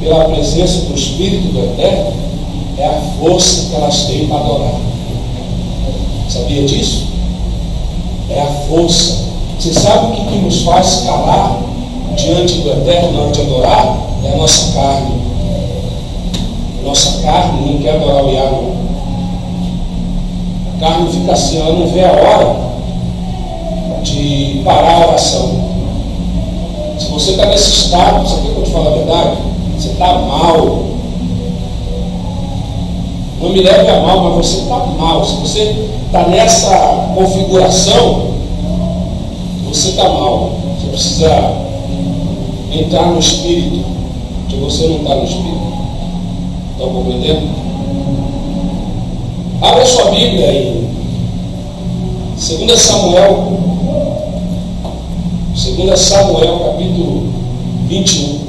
pela presença do Espírito do Eterno, é a força que elas têm para adorar. Sabia disso? É a força. Você sabe o que nos faz calar diante do Eterno na hora de adorar? É a nossa carne. Nossa carne não quer adorar o Yahweh. A carne fica assim, ela não vê a hora de parar a oração. Se você está nesse estado, você quer que eu te fale a verdade? Você está mal. Não me leve a mal, mas você está mal. Se você está nessa configuração, você está mal. Você precisa entrar no Espírito, que você não está no Espírito. Estão compreendendo? Abra sua Bíblia aí. 2 Samuel, capítulo 21.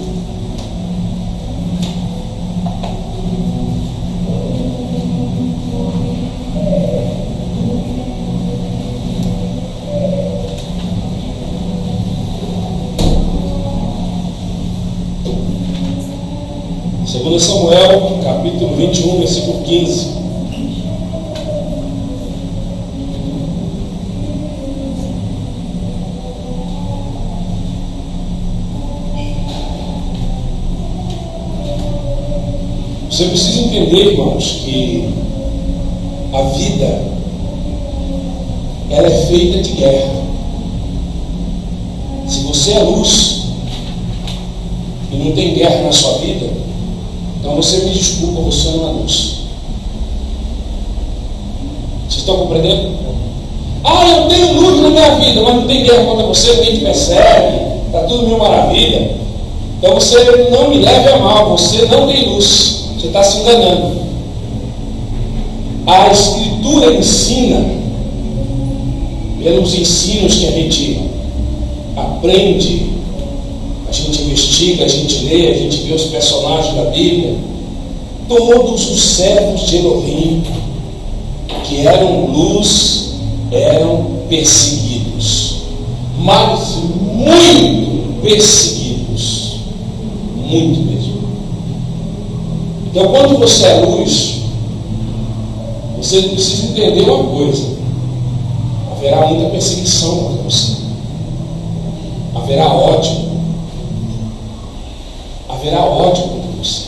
Segundo Samuel, capítulo 21, versículo 15. Você precisa entender, irmãos, que a vida ela é feita de guerra. Se você é luz e não tem guerra na sua vida, então você me desculpa, você não é luz. Vocês estão compreendendo? Ah, eu tenho luz na minha vida, mas não tem guerra contra você, ninguém te persegue, está tudo mil maravilha. Então você não me leve a mal, você não tem luz. Você está se enganando. A Escritura ensina, pelos ensinos que a gente aprende, a gente investiga, a gente lê, a gente vê os personagens da Bíblia, todos os servos de Elohim que eram luz eram perseguidos, mas muito perseguidos, muito mesmo. Então, quando você é luz, você precisa entender uma coisa: haverá muita perseguição contra você, haverá ódio contra você,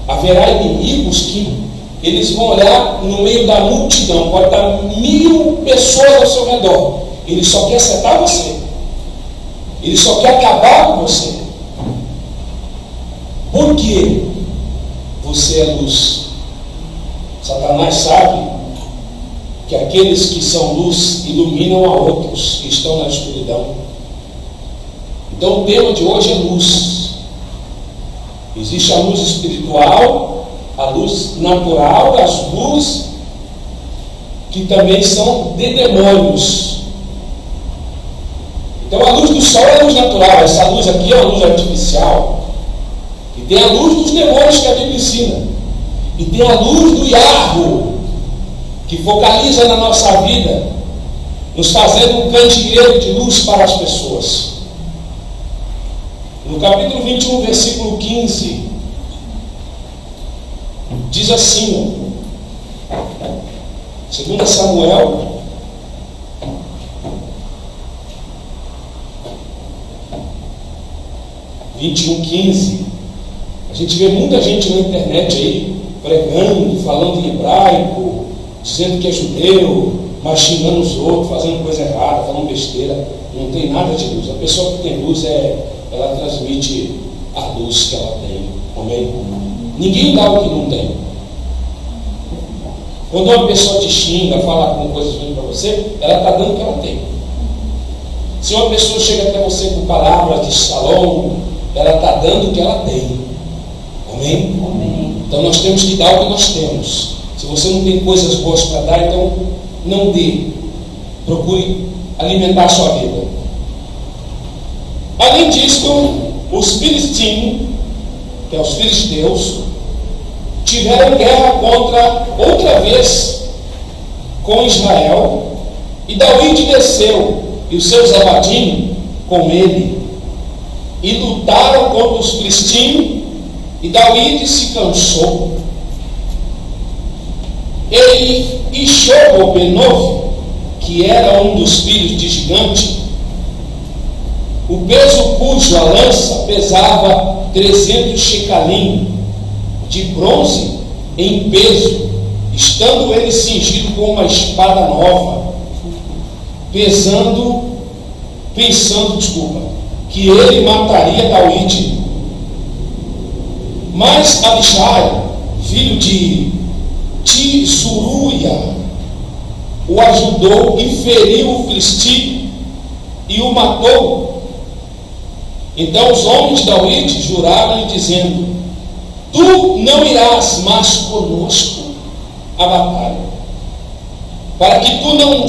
haverá inimigos que eles vão olhar no meio da multidão, pode estar 1000 pessoas ao seu redor, ele só quer acertar você, ele só quer acabar com você. Por quê? Você é luz. Satanás sabe que aqueles que são luz iluminam a outros que estão na escuridão. Então o tema de hoje é luz. Existe a luz espiritual, a luz natural, as luzes que também são de demônios. Então a luz do sol é a luz natural, essa luz aqui é uma luz artificial. E tem a luz dos demônios que a Bíblia ensina. E tem a luz do Yahweh, que focaliza na nossa vida, nos fazendo um candeeiro de luz para as pessoas. No capítulo 21, versículo 15, diz assim, 2 Samuel, a gente vê muita gente na internet aí pregando, falando em hebraico, dizendo que é judeu, mas xingando os outros, fazendo coisa errada, falando besteira. Não tem nada de luz. A pessoa que tem luz, ela transmite a luz que ela tem. Amém? Ninguém dá o que não tem. Quando uma pessoa te xinga, fala com coisas ruins para você, ela está dando o que ela tem. Se uma pessoa chega até você com palavras de shalom, ela está dando o que ela tem. Amém? Amém? Então nós temos que dar o que nós temos. Se você não tem coisas boas para dar, então não dê. Procure alimentar a sua vida. Além disso, os filisteus, que é os filisteus, tiveram guerra contra, outra vez, com Israel, e Davi desceu, e os seus abadim com ele, e lutaram contra os filisteus E David se cansou. Ele Ishobo-Benov, que era um dos filhos de gigante, o peso cuja lança pesava 300 shecalim de bronze em peso, estando ele cingido com uma espada nova, pensando, que ele mataria David. Mas Abishai, filho de Tisuruia, o ajudou e feriu o filisteu e o matou. Então os homens de David juraram-lhe, dizendo: tu não irás mais conosco à batalha, para que tu não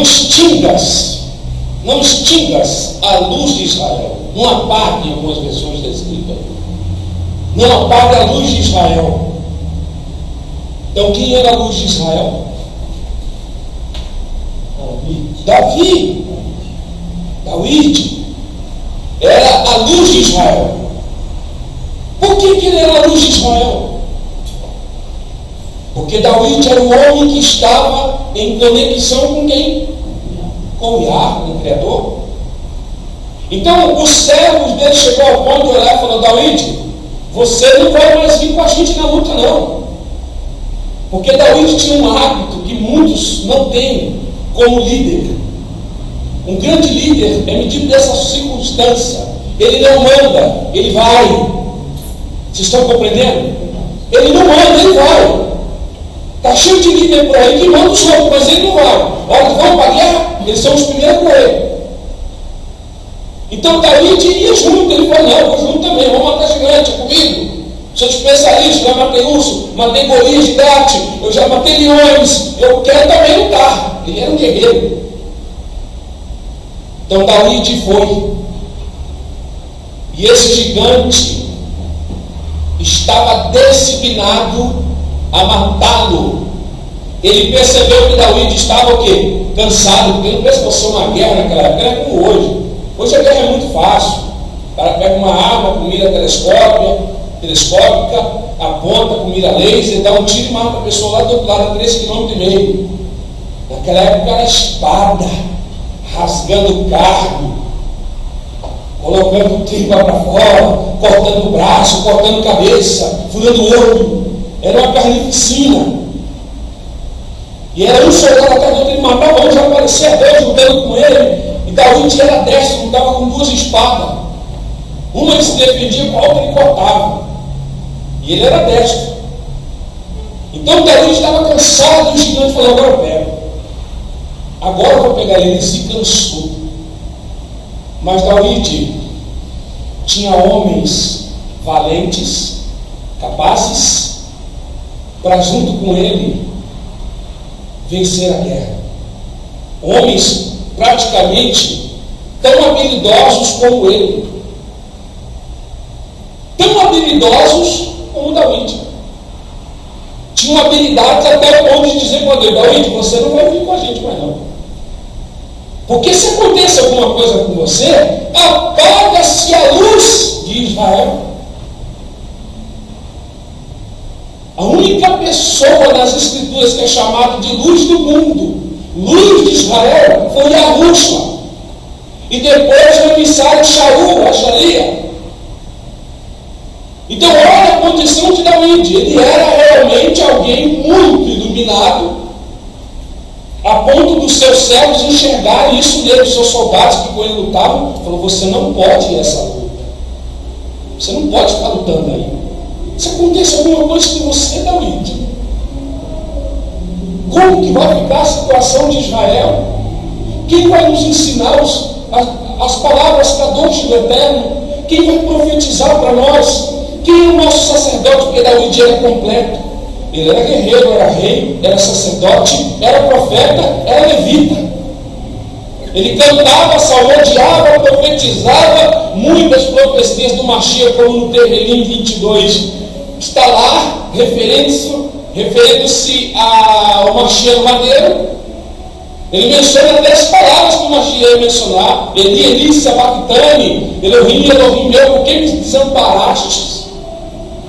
extingas a luz de Israel. Não apague, algumas versões da Escritura. Não apague a luz de Israel. Então quem era a luz de Israel? Davi. Era a luz de Israel. Por que ele era a luz de Israel? Porque Davi era o homem que estava em conexão com quem? Com Yahvé, o Criador. Então os servos dele chegou ao ponto de olhar e falou: Davi, você não vai mais vir com a gente na luta, não. Porque Davi tinha um hábito que muitos não têm como líder. Um grande líder é medido dessa circunstância. Ele não manda, ele vai. Vocês estão compreendendo? Ele não manda, ele vai. Está cheio de líder por aí que manda os outros, mas ele não vai. Olha, vão para a guerra, eles são os primeiros por ele. Então Davi ia junto, ele falou: não, eu vou junto também, vamos matar gigante, é comigo. Sou especialista, já matei urso, matei Golias de Gate, eu já matei leões, eu quero também lutar. Ele era um guerreiro. Então Davi foi. E esse gigante estava disciplinado a matá-lo. Ele percebeu que Davi estava o quê? Cansado, porque não pensa que fosse uma guerra naquela época, era como hoje. Hoje a guerra é muito fácil. O cara pega uma arma com mira telescópica, aponta com mira laser, dá um tiro e mata a pessoa lá do outro lado, a 3,5 km. Naquela época era espada, rasgando carne, colocando tripa para fora, cortando o braço, cortando cabeça, furando o olho. Era uma carnificina. E era um soldado atrás do outro, ele matava um, já aparecia dois lutando com ele. E Davi era destro, lutava com 2 espadas. Uma ele se defendia, com a outra ele cortava. E ele era destro. Então Davi estava cansado e o gigante falou: agora eu pego. Agora eu vou pegar ele. Ele se cansou. Mas Davi tinha homens valentes, capazes, para junto com ele vencer a guerra. Homens praticamente tão habilidosos como ele. Tão habilidosos como Davi. Tinham habilidades até o ponto de dizer para Deus: Davi, você não vai vir com a gente mais não. Porque se acontece alguma coisa com você, apaga-se a luz de Israel. A única pessoa nas Escrituras que é chamada de luz do mundo, luz de Israel, foi Yahushua. E depois o emissário Shaul, a Shalia. Então olha a condição de Davi. Ele era realmente alguém muito iluminado, a ponto dos seus servos enxergarem isso nele. Os seus soldados que com ele lutavam falaram: você não pode ir a essa luta, você não pode ficar lutando aí. Se acontecer alguma coisa com você, Davi, como que vai ficar a situação de Israel? Quem vai nos ensinar as palavras Kadosh do Eterno? Quem vai profetizar para nós? Quem é o nosso sacerdote? Porque Davi era completo. Ele era guerreiro, era rei, era sacerdote, era profeta, era levita. Ele cantava, salmodiava, profetizava muitas profecias do Mashiach, como no Tevelim 22. Está lá, referindo-se ao Mashiach madeiro. Ele menciona 10 palavras que o Mashiach ia mencionar: Eli, Eli, Sabactani, Elohim, Elohim meu, por que me desamparastes?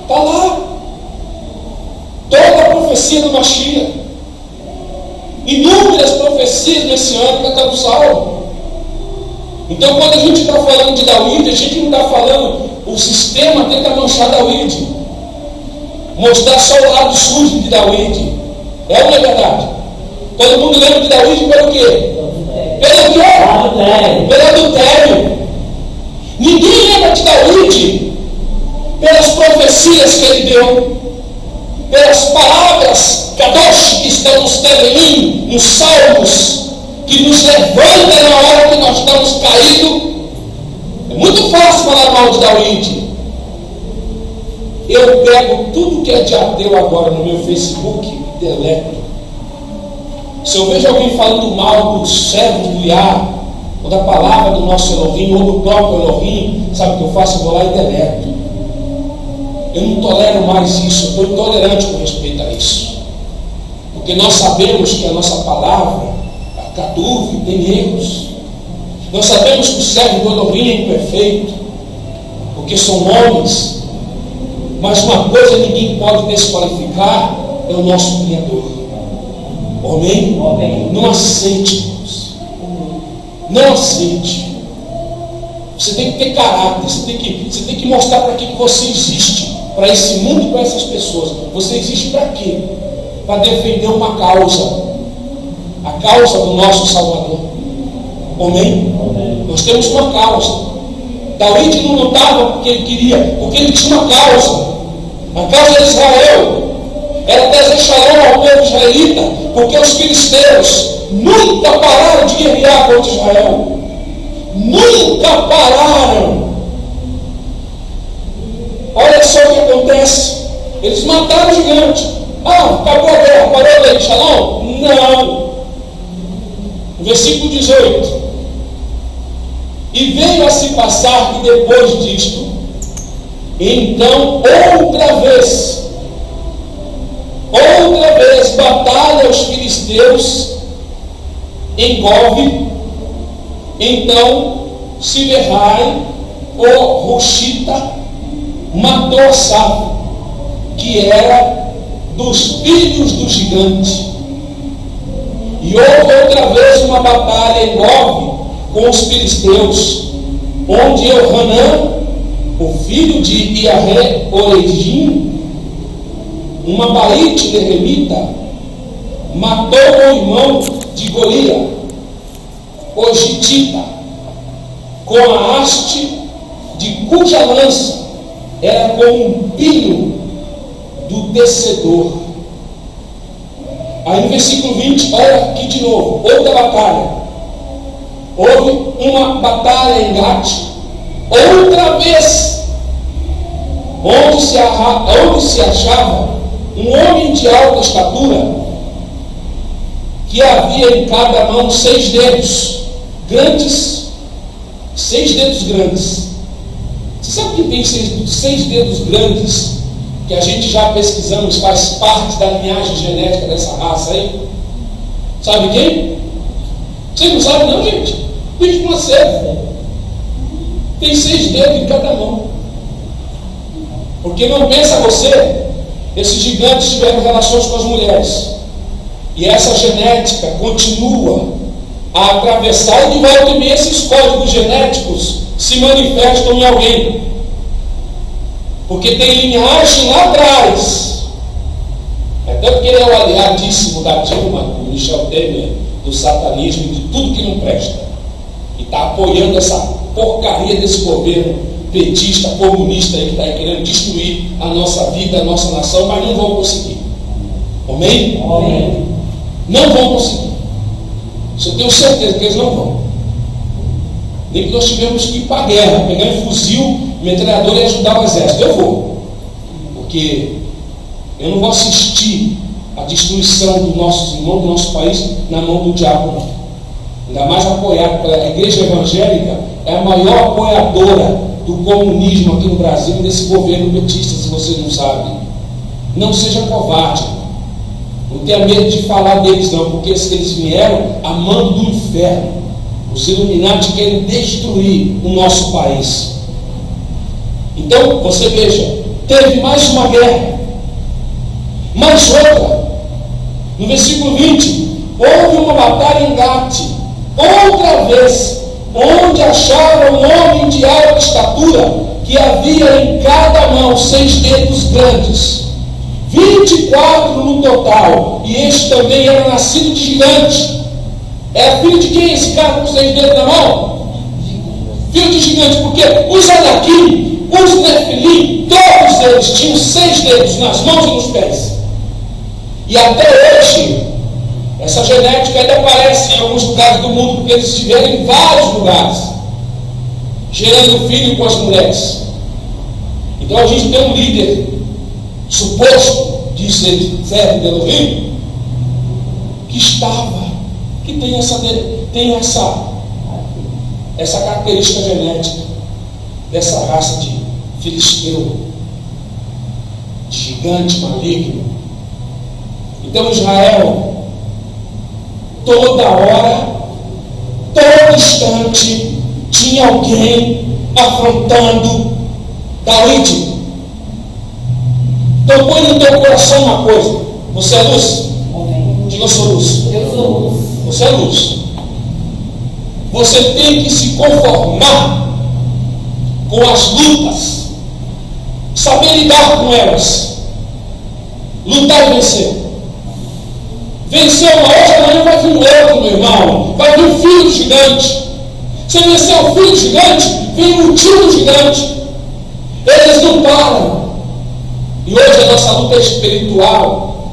Está lá. Toda a profecia do Mashiach. Inúmeras profecias messiânicas estão no Salmo. Então, quando a gente está falando de David, a gente não está falando, o sistema tenta manchar David, mostrar só o lado sujo de David. É ou não é verdade? Todo mundo lembra de David pelo quê? Pelo quê? Pelo adultério. Ninguém lembra de David pelas profecias que ele deu, pelas palavras Kadosh que estão nos Tevelim, nos Salmos, que nos levanta na hora que nós estamos caídos. É muito fácil falar mal de David. Eu pego tudo que é de ateu agora no meu Facebook e deleto. Se eu vejo alguém falando mal do servo do Yah, ou da palavra do nosso Elohim, ou do próprio Elohim, sabe o que eu faço? Eu vou lá e deleto. Eu não tolero mais isso, eu estou intolerante com respeito a isso. Porque nós sabemos que a nossa palavra, a Katuv, tem erros. Nós sabemos que o servo do Elohim é imperfeito, porque são homens. Mas uma coisa ninguém pode desqualificar, é o nosso Criador. Amém? Amém. Não aceite, irmãos. Não aceite. Você tem que ter caráter, você tem que mostrar para que você existe, para esse mundo e para essas pessoas. Você existe para quê? Para defender uma causa, a causa do nosso Salvador. Amém? Amém. Nós temos uma causa. David não lutava porque ele queria, porque ele tinha uma causa. A causa de Israel era trazer shalom ao povo israelita, porque os filisteus nunca pararam de guerrear contra Israel. Nunca pararam. Olha só o que acontece. Eles mataram o gigante. Ah, acabou a guerra, parou daí, shalom? Não. Versículo 18. E veio a se passar que depois disto, então outra vez, batalha aos filisteus em Gove. Então Siberai, o Roshita, matou Saf, que era dos filhos do gigante. E houve outra vez uma batalha em Gove com os filisteus, onde Elhanã, o filho de Iaré Oregim, uma baíte leremita, matou o irmão de Golias, o Gitita, com a haste de cuja lança era como um pino do tecedor. Aí no versículo 20, olha aqui de novo, outra batalha. Houve uma batalha em Gat, outra vez, onde se achava um homem de alta estatura, que havia em cada mão 6 dedos grandes. 6 dedos grandes. Você sabe que tem 6 dedos grandes, que a gente já pesquisamos, faz parte da linhagem genética dessa raça aí? Sabe quem? Vocês não sabem não, gente? Bicho de uma serva. Tem 6 dedos em cada mão. Porque não pensa você, esses gigantes tiveram relações com as mulheres. E essa genética continua a atravessar, e de volta e meia esses códigos genéticos se manifestam em alguém. Porque tem linhagem lá atrás. É tanto que ele é o aliadíssimo da Dilma, do Michel Temer, do satanismo e de tudo que não presta. E está apoiando essa porcaria desse governo petista, comunista aí, que está querendo destruir a nossa vida, a nossa nação, mas não vão conseguir. Amém? Amém. Não vão conseguir. Isso eu tenho certeza que eles não vão. Nem que nós tivemos que ir para a guerra, pegar um fuzil, metralhadora e ajudar o exército. Eu vou. Porque eu não vou assistir a destruição dos nossos irmãos, do nosso país, na mão do diabo, não. Ainda mais apoiado pela igreja evangélica, é a maior apoiadora do comunismo aqui no Brasil, desse governo petista, se vocês não sabem. Não seja covarde. Não tenha medo de falar deles, não, porque eles vieram a mando do inferno. Os Illuminati querem destruir o nosso país. Então, você veja, teve mais uma guerra, mais outra. No versículo 20, houve uma batalha em Gate, outra vez, onde acharam um homem de alta estatura, que havia em cada mão 6 dedos grandes, 24 no total, e este também era nascido de gigante. Era filho de quem esse cara com 6 dedos na mão? Filho de gigante, porque os Anakim, os Nefilim, todos eles tinham 6 dedos nas mãos e nos pés. E até hoje, essa genética ainda aparece em alguns lugares do mundo, porque eles estiveram em vários lugares, gerando filho com as mulheres. Então a gente tem um líder suposto de ser servo de Elohim, que tem essa característica genética dessa raça de filisteu, de gigante maligno. Então Israel, toda hora, todo instante, tinha alguém afrontando David. Então põe no teu coração uma coisa: você é luz? Diga, eu sou luz. Eu sou luz. Você é luz. Você tem que se conformar com as lutas, saber lidar com elas, lutar e vencer. Venceu uma hoje, amanhã vai vir um outro, meu irmão. Vai vir um filho gigante. Se vencer o filho gigante, vem um tio gigante. Eles não param. E hoje a nossa luta é espiritual.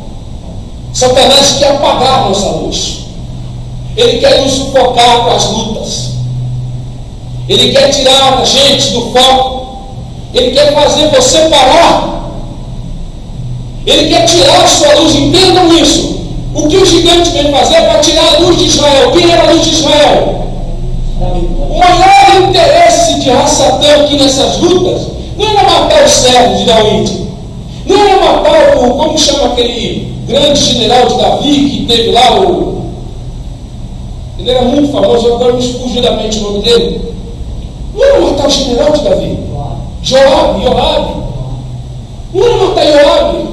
Satanás quer apagar a nossa luz. Ele quer nos sufocar com as lutas. Ele quer tirar da gente do foco. Ele quer fazer você parar. Ele quer tirar a sua luz. Entendam isso. O que o gigante vem fazer é para tirar a luz de Israel. Quem era a luz de Israel? O maior interesse de Satã aqui nessas lutas não era matar o servo de David, não era matar o, como chama aquele grande general de Davi que teve lá, ele era muito famoso, agora me fugiu da mente o nome dele. Não era matar o general de Davi, Joabe. Não era matar Joabe,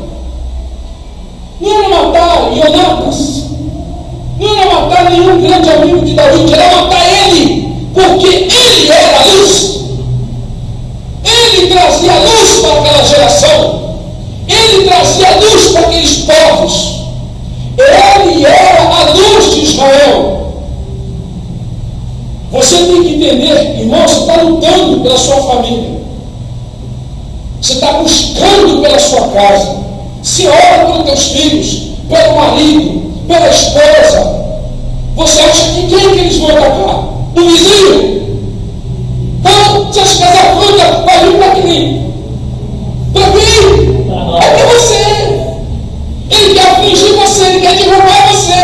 não era matar Jonatas, não era matar nenhum grande amigo de Davi, era matar ele, porque ele era a luz. Ele trazia luz para aquela geração, ele trazia luz para aqueles povos, ele era a luz de Israel. Você tem que entender, irmão, você está lutando pela sua família, você está buscando pela sua casa, se ora pelos teus filhos, pelo marido, pela esposa. Você acha que quem é que eles vão atacar? O vizinho? Então, se essa casa fruta, vai vir para quem? Para quem? É para você. Ele quer afligir você, ele quer derrubar você.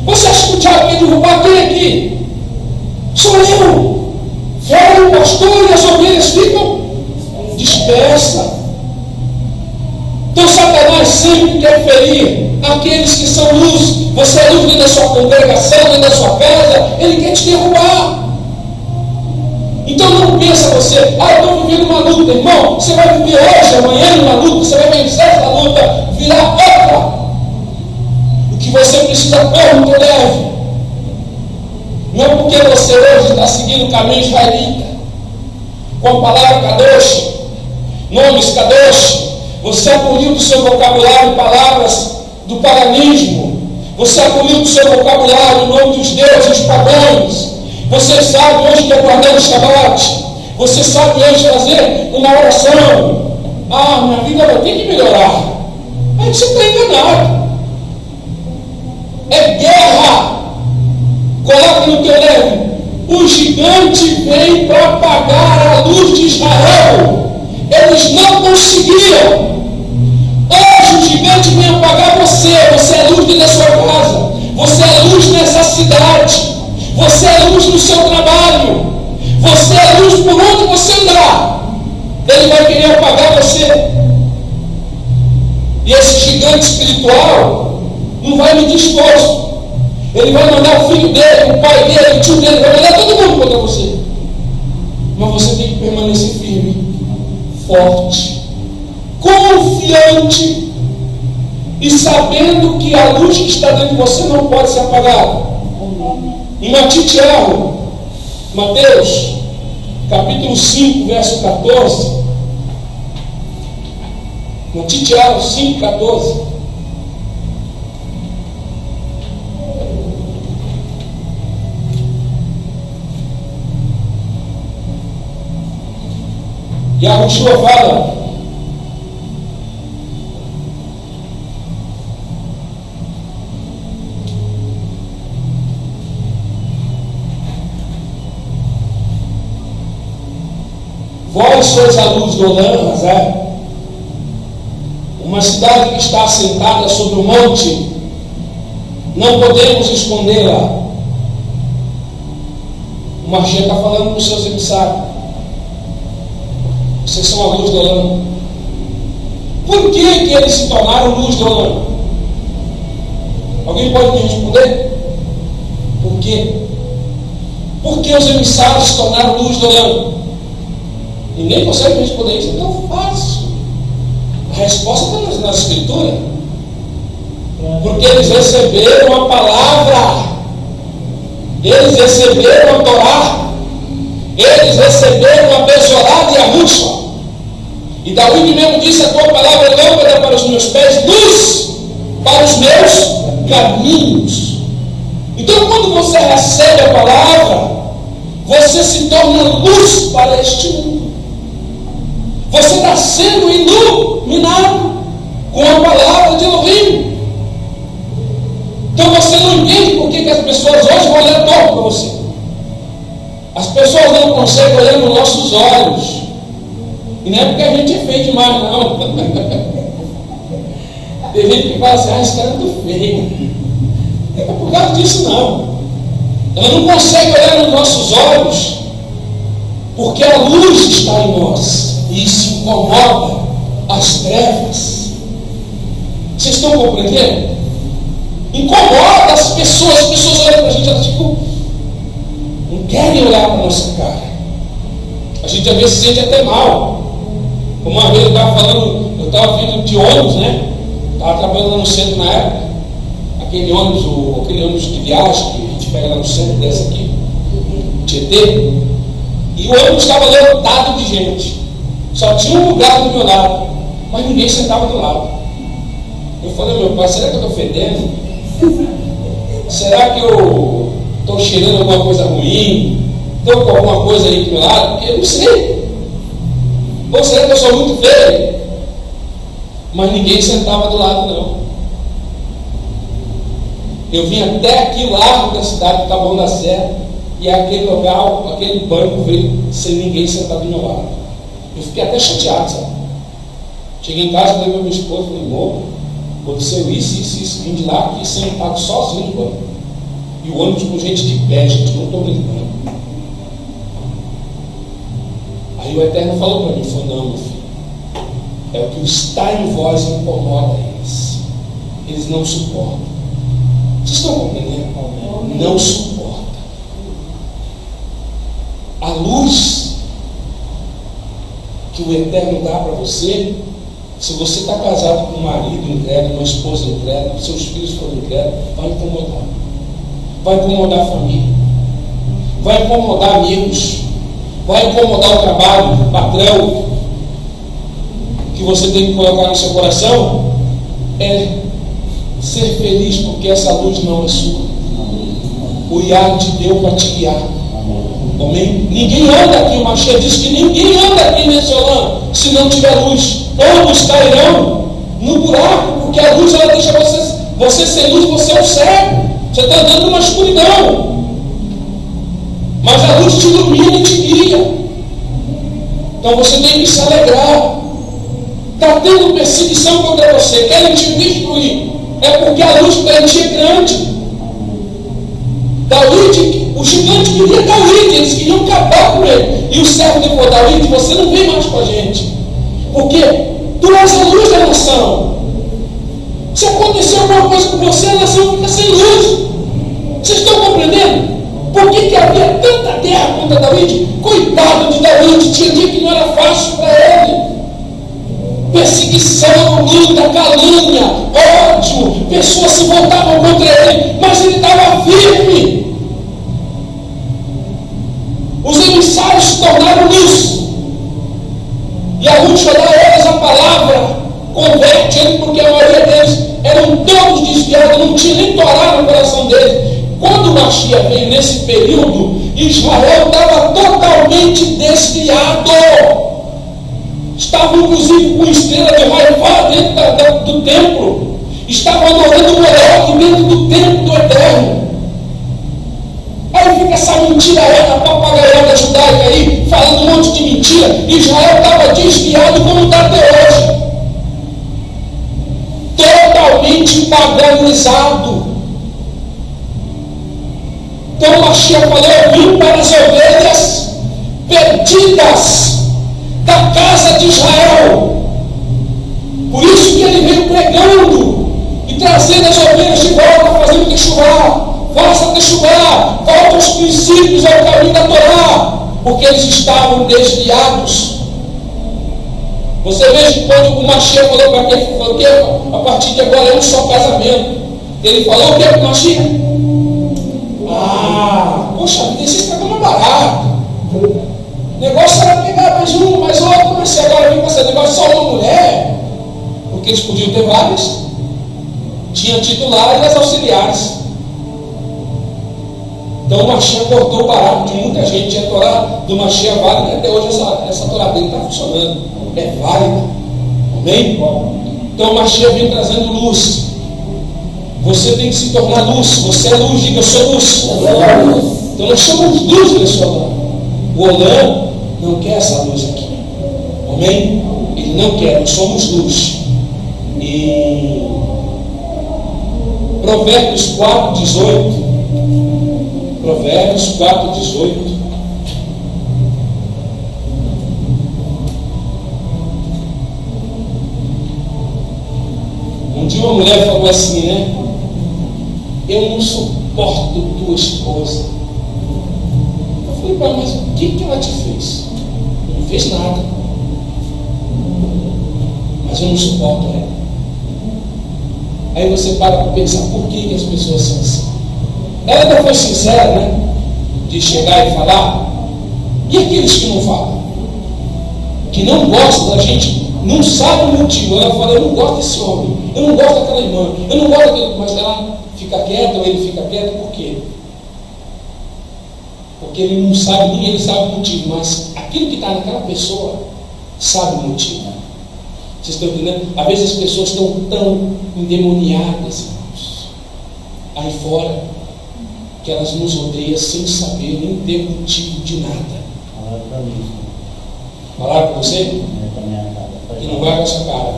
Você acha que o diabo quer derrubar quem aqui? Sou eu. Fora o pastor e as ovelhas ficam dispersas. Então Satanás sempre quer ferir aqueles que são luz. Você é luz dentro da sua congregação, dentro da sua casa, ele quer te derrubar. Então não pensa você, eu estou vivendo uma luta, irmão. Você vai viver hoje, amanhã uma luta, você vai vencer essa luta, virar outra. O que você precisa pôr no teu leve. Não é porque você hoje está seguindo o caminho israelita, com a palavra Kadosh, nomes Kadosh, você aboliu do seu vocabulário palavras do paganismo, você aboliu do seu vocabulário o nome dos deuses pagãos. Você sabe hoje que é guardar o Shabbat, você sabe hoje fazer uma oração. Minha vida vai ter que melhorar. Aí você está enganado. É guerra. Coloca no teu leve. O gigante veio para apagar a luz de Israel. Eles não conseguiram. Hoje o gigante vem apagar você. Você é luz dentro da sua casa. Você é luz nessa cidade. Você é luz no seu trabalho. Você é luz por onde você andar. Ele vai querer apagar você. E esse gigante espiritual não vai medir esforço. Ele vai mandar o filho dele, o pai dele, o tio dele, vai mandar todo mundo contra você. Mas você tem que permanecer firme, forte, confiante e sabendo que a luz que está dentro de você não pode ser apagada. Em Mateus, capítulo 5, verso 14. Mateus 5, 14. E a Yeshua fala: vós sois a luz do Olam Hazé, uma cidade que está assentada sobre o monte, não podemos escondê-la. O Marchê está falando para os seus emissários: vocês são a luz do Olam. Por que eles se tornaram luz do Olam? Alguém pode me responder? Por quê? Por que os emissários se tornaram luz do Olam? Ninguém consegue responder isso, é tão fácil. A resposta está na Escritura. Porque eles receberam a palavra, eles receberam a Torá, eles receberam a Besorá e a Rufa. E Davi mesmo disse: a tua palavra é lâmpada para os meus pés, luz para os meus caminhos. Então, quando você recebe a palavra, você se torna luz para este mundo. Você está sendo iluminado com a palavra de Elohim. Então você não entende por que as pessoas hoje vão olhar torto para você. As pessoas não conseguem olhar nos nossos olhos. E não é porque a gente é feio demais, não. Tem gente que fala assim: esse cara é muito feio. Não é por causa disso, não. Ela não consegue olhar nos nossos olhos porque a luz está em nós. E isso incomoda as trevas. Vocês estão compreendendo? Incomoda as pessoas olham para a gente, elas ficam, não querem olhar para a nossa cara. A gente às vezes se sente até mal. Uma vez eu estava vindo de ônibus, né? Estava trabalhando lá no centro na época. Aquele ônibus de viagem que a gente pega lá no centro, desse aqui, Tietê. E o ônibus estava lotado de gente. Só tinha um lugar do meu lado, mas ninguém sentava do lado. Eu falei: meu pai, será que eu estou fedendo? Será que eu estou cheirando alguma coisa ruim? Estou com alguma coisa aí do meu lado? Porque eu não sei. Ou será que eu sou muito feio? Mas ninguém sentava do lado, não. Eu vim até aqui, largo da cidade do Taboão da Serra, e aquele lugar, aquele banco veio sem ninguém sentado do meu lado. Eu fiquei até chateado, sabe? Cheguei em casa, falei para minha esposa, falei: amor, aconteceu isso, vim de lá aqui sentado sozinho no banco. E o ônibus com gente de pé, gente, não estou brincando. Aí o Eterno falou para mim, falou: não, meu filho, é o que está em vós incomoda eles. Eles não suportam. Vocês estão compreendendo? Não suporta. A luz que o Eterno dá para você, se você está casado com um marido incrédulo, uma esposa incrédula, seus filhos forem incrédulos, vai incomodar. Vai incomodar a família, vai incomodar amigos, vai incomodar o trabalho, o patrão. O que você tem que colocar no seu coração é ser feliz, porque essa luz não é sua. O Iá te deu para te guiar. Amém? Ninguém anda aqui, o Marchê diz que ninguém anda aqui nesse Olam se não tiver luz. Todos cairão no buraco, porque a luz ela deixa você sem luz, você é o cego. Você está andando numa escuridão. Mas a luz te ilumina e te guia. Então você tem que se alegrar. Está tendo perseguição contra você, querem te destruir. É porque a luz para ti é grande. Davi, o gigante queria Davi, eles queriam acabar com ele. E o servo depois: Davi, você não vem mais com a gente, porque tu és a luz da nação. Se acontecer alguma coisa com você, a nação fica sem luz. Vocês estão compreendendo? Por que havia tanta guerra contra Davi? Coitado de Davi, tinha dia que não era fácil para ele. Perseguição perseguição, luta, calúnia, ódio, pessoas se voltavam contra ele, mas ele estava firme. Os emissários se tornaram luz. E a Ruth dá a eles a palavra, converte ele, porque a maioria deles eram todos desviados, não tinha nem Torá no coração deles. Quando o Mashiach veio nesse período, Israel estava totalmente desviado. Estavam inclusive com estrela de Raivá dentro do templo. Estavam adorando o Moloque dentro do templo do Eterno. Aí fica essa mentira papagaiada judaica aí, falando um monte de mentira. Israel estava desviado como está até hoje. Totalmente paganizado. Então o Mashiach falou: eu vim para as ovelhas perdidas da casa de Israel. Por isso que ele veio pregando e trazendo as ovelhas de volta, fazendo techuvá. Faça techuvá, volta aos princípios, ao caminho da Torá, porque eles estavam desviados. Você veja que quando o Mashiach falou para quem? Falou que a partir de agora é um só casamento. Ele falou o que para o Mashiach? Poxa vida, esse programa é barato. O negócio era pegar mais um, mais outro, mas se agora vem passar negócio só uma mulher, porque eles podiam ter várias. Tinha titulares e as auxiliares. Então o Mashiach cortou o barato de muita gente. A Torá do Mashiach é válida, até hoje essa Torá dele está funcionando. É válida. Amém? Então o Mashiach vem trazendo luz. Você tem que se tornar luz. Você é luz, diga eu sou luz. Então nós somos luz nesse Olã. O Olã não quer essa luz aqui. Amém? Ele não quer, nós somos luz. E Provérbios 4:18. Provérbios 4:18. Um dia uma mulher falou assim, né? Eu não suporto tua esposa. Eu falei para ela, mas o que ela te fez? Não fez nada. Mas eu não suporto ela. Aí você para pensar, por que as pessoas são assim? Ela ainda foi sincera, né? De chegar e falar. E aqueles que não falam? Que não gostam da gente, não sabe o motivo. Ela fala, eu não gosto desse homem, eu não gosto daquela irmã, eu não gosto daquele. Mas ela fica quieta ou ele fica quieto, por quê? Porque ele não sabe, nem ele sabe o motivo, mas aquilo que está naquela pessoa sabe o motivo. Vocês estão entendendo? Às vezes as pessoas estão tão endemoniadas, irmãos, aí fora, que elas nos odeiam sem saber, nem ter motivo de nada. Falaram com você? E não vai com essa cara.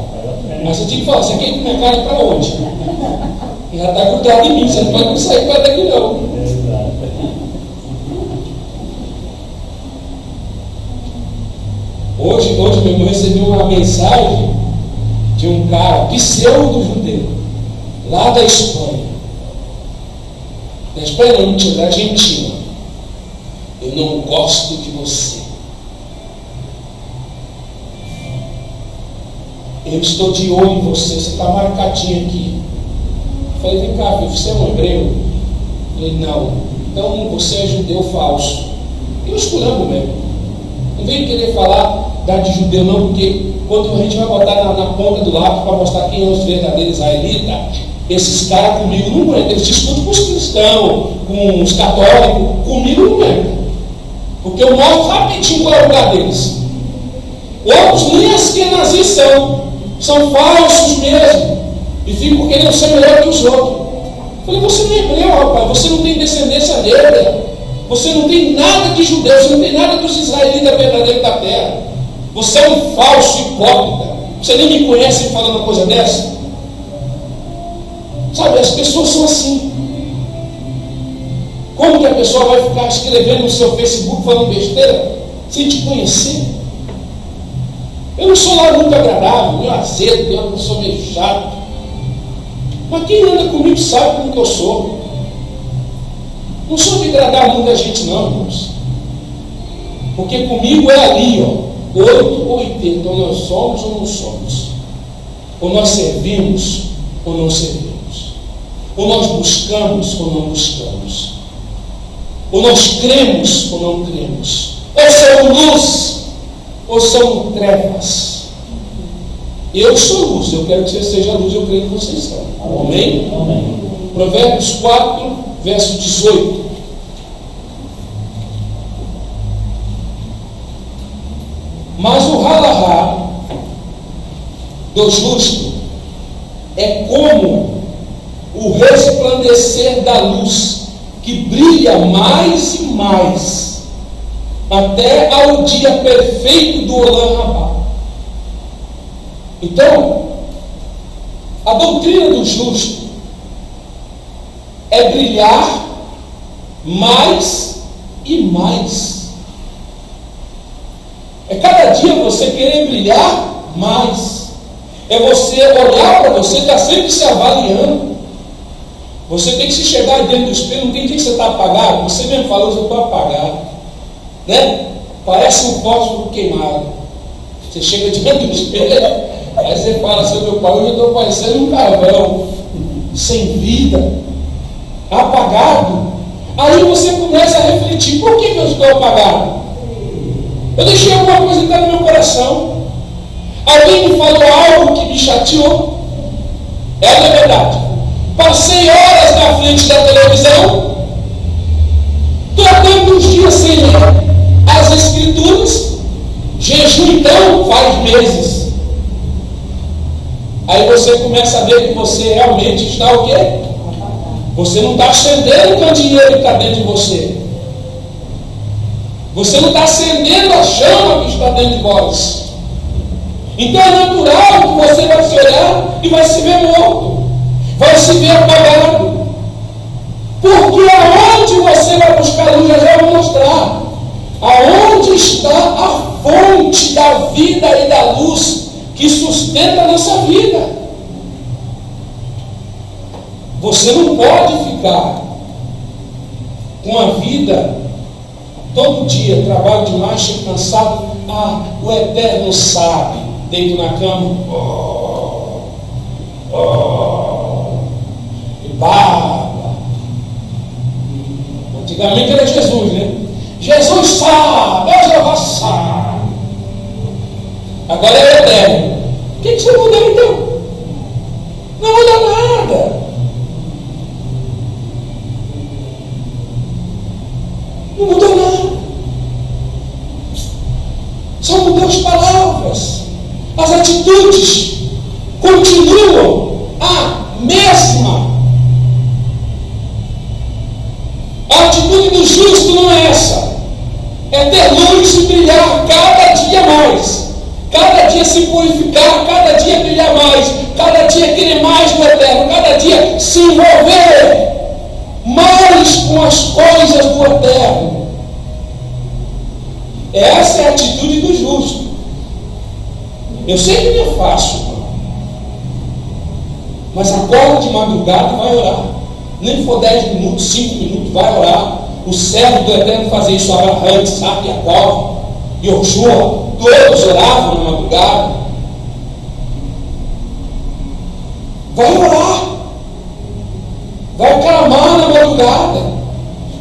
Mas eu tinha que falar, você quer ir com minha cara para onde? Já está grudado em mim, você não pode sair para daqui não. Hoje mesmo eu recebi uma mensagem de um cara, pseudo-judeu, lá da Espanha. Da Espanha não, da Argentina. Eu não gosto de você. Eu estou de olho em você, você está marcadinho aqui. Eu falei, vem cá, filho, você é um hebreu? Eu falei, não. Então você é judeu falso. Eu esculhambo mesmo. Não venho querer falar de judeu não, porque quando a gente vai botar na ponta do lápis para mostrar quem é os verdadeiros israelitas, esses caras comigo não aguentam. Eles discutem com os cristãos, com os católicos, comigo não aguentam. Porque eu mostro rapidinho qual é o lugar deles. Outros nem askenazis são falsos mesmo, e ficam querendo ser melhor que os outros. Eu falei, você não é hebreu, rapaz, você não tem descendência negra, você não tem nada de judeu, você não tem nada dos israelitas verdadeiros da terra. Você é um falso hipócrita. Você nem me conhece falando uma coisa dessa? Sabe, as pessoas são assim. Como que a pessoa vai ficar escrevendo no seu Facebook falando besteira sem te conhecer? Eu não sou lá muito agradável, meio azedo, eu não sou meio chato. Mas quem anda comigo sabe como que eu sou. Não sou de agradar muita gente não, irmãos. Porque comigo é ali, ó, 8 ou 80, ou nós somos ou não somos. Ou nós servimos ou não servimos? Ou nós buscamos ou não buscamos? Ou nós cremos ou não cremos? Ou somos luz ou somos trevas? Eu sou luz, eu quero que você seja luz, eu creio que vocês são. Amém? Amém. Provérbios 4, verso 18. Mas o ralahá do justo é como o resplandecer da luz, que brilha mais e mais, até ao dia perfeito do Olam Rabá. Então, a doutrina do justo é brilhar mais e mais. É cada dia você querer brilhar mais. É você olhar para você, está sempre se avaliando. Você tem que se chegar dentro do espelho, não tem dia que você está apagado. Você mesmo falou, eu estou apagado. Né? Parece um fósforo queimado. Você chega diante do espelho, aí você fala assim, meu pai, eu estou parecendo um carvão, sem vida, apagado. Aí você começa a refletir, por que eu estou apagado? Eu deixei alguma coisa entrar no meu coração. Alguém me falou algo que me chateou. É a verdade. Passei horas na frente da televisão, estou há tantos dias sem ler as escrituras, jejum então faz meses. Aí você começa a ver que você realmente está o quê? Você não está acendendo o candeeiro que está dentro de você. Você não está acendendo a chama que está dentro de vós. Então é natural que você vai se olhar e vai se ver morto. Vai se ver apagado. Porque aonde você vai buscar luz, já vou mostrar. Aonde está a fonte da vida e da luz que sustenta a nossa vida. Você não pode ficar com a vida todo dia, trabalho demais, chego cansado. Ah, o Eterno sabe, deito na cama. E baba. Antigamente era Jesus, né? Jesus sabe, Jeová sabe. Agora é o Eterno. O que você muda então? Não muda nada. Não mudou nada. Só mudou as palavras. As atitudes continuam a mesma. A atitude do justo não é essa. É ter luz e brilhar cada dia mais. Cada dia se purificar, cada dia brilhar mais. Cada dia querer mais do Eterno. Cada dia se envolver mais com as coisas do Eterno. Essa é a atitude do justo. Eu sei que não é fácil, mas acorda de madrugada e vai orar. Nem for 10 minutos, 5 minutos, vai orar. O servo do Eterno fazia isso. Abraham, Isaac, Jacó, Yoshua, todos oravam na madrugada. Vai orar. Vai clamar na madrugada.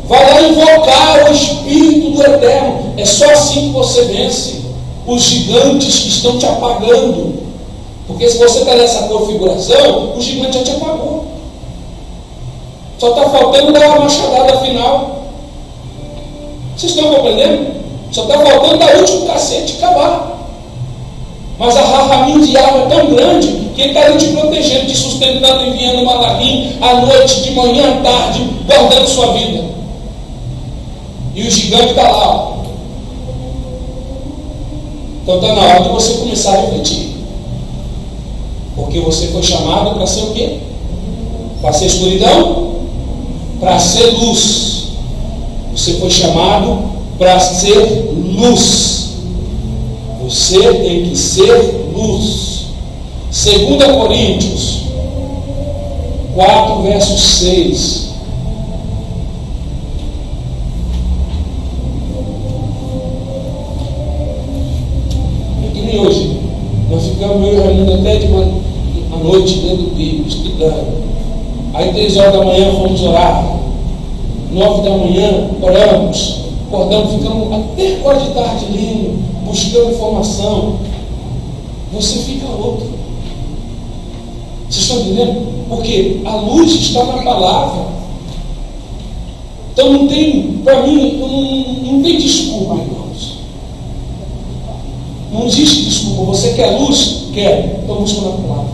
Vai lá invocar o Espírito do Eterno. É só assim que você vence os gigantes que estão te apagando. Porque se você está nessa configuração, o gigante já te apagou. Só está faltando dar uma machadada final. Vocês estão compreendendo? Só está faltando dar o último cacete e acabar. Mas a rahamim diabo é tão grande que ele está ali te protegendo, te sustentando, enviando malachim à noite, de manhã, à tarde, guardando sua vida. E o gigante está lá. Ó. Então está na hora de você começar a refletir. Porque você foi chamado para ser o quê? Para ser escuridão? Para ser luz. Você foi chamado para ser luz. Você tem que ser luz. 2 Coríntios 4, verso 6. É que nem hoje. Nós ficamos meio reunindo até de à noite lendo Bíblia, estudando. Aí 3 horas da manhã fomos orar. 9 da manhã oramos, acordamos, ficamos até 4 de tarde lendo, buscando informação. Você fica outro. Vocês estão entendendo? Porque a luz está na palavra. Então não tem, para mim, não tem desculpa, irmãos. Não existe desculpa. Você quer luz? Quer. Então busca na palavra.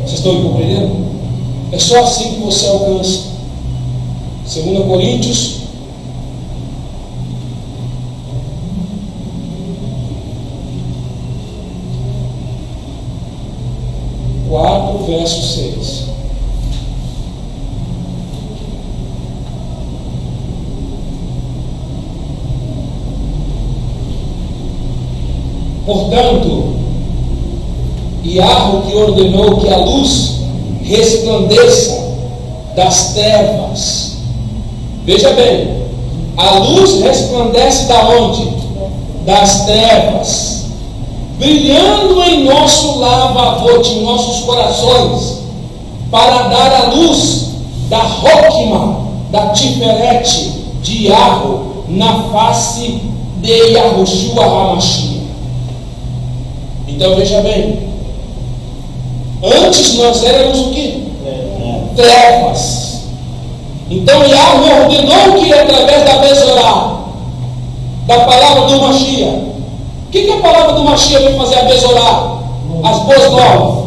Vocês estão me compreendendo? É só assim que você alcança. 2 Coríntios 4, verso 6. Portanto, Yahweh que ordenou que a luz resplandeça das trevas. Veja bem, a luz resplandece da onde? Das trevas, brilhando em nosso lavavote, em nossos corações, para dar a luz da Rokma, da Tiferet de Yahweh, na face de Yahushua HaMashiach. Então veja bem, antes nós éramos o quê? Trevas. Então Yahweh ordenou que através da Bezorá, da palavra do Mashiach, o que a palavra do Mashiach vem fazer? A Bezorá, as boas novas,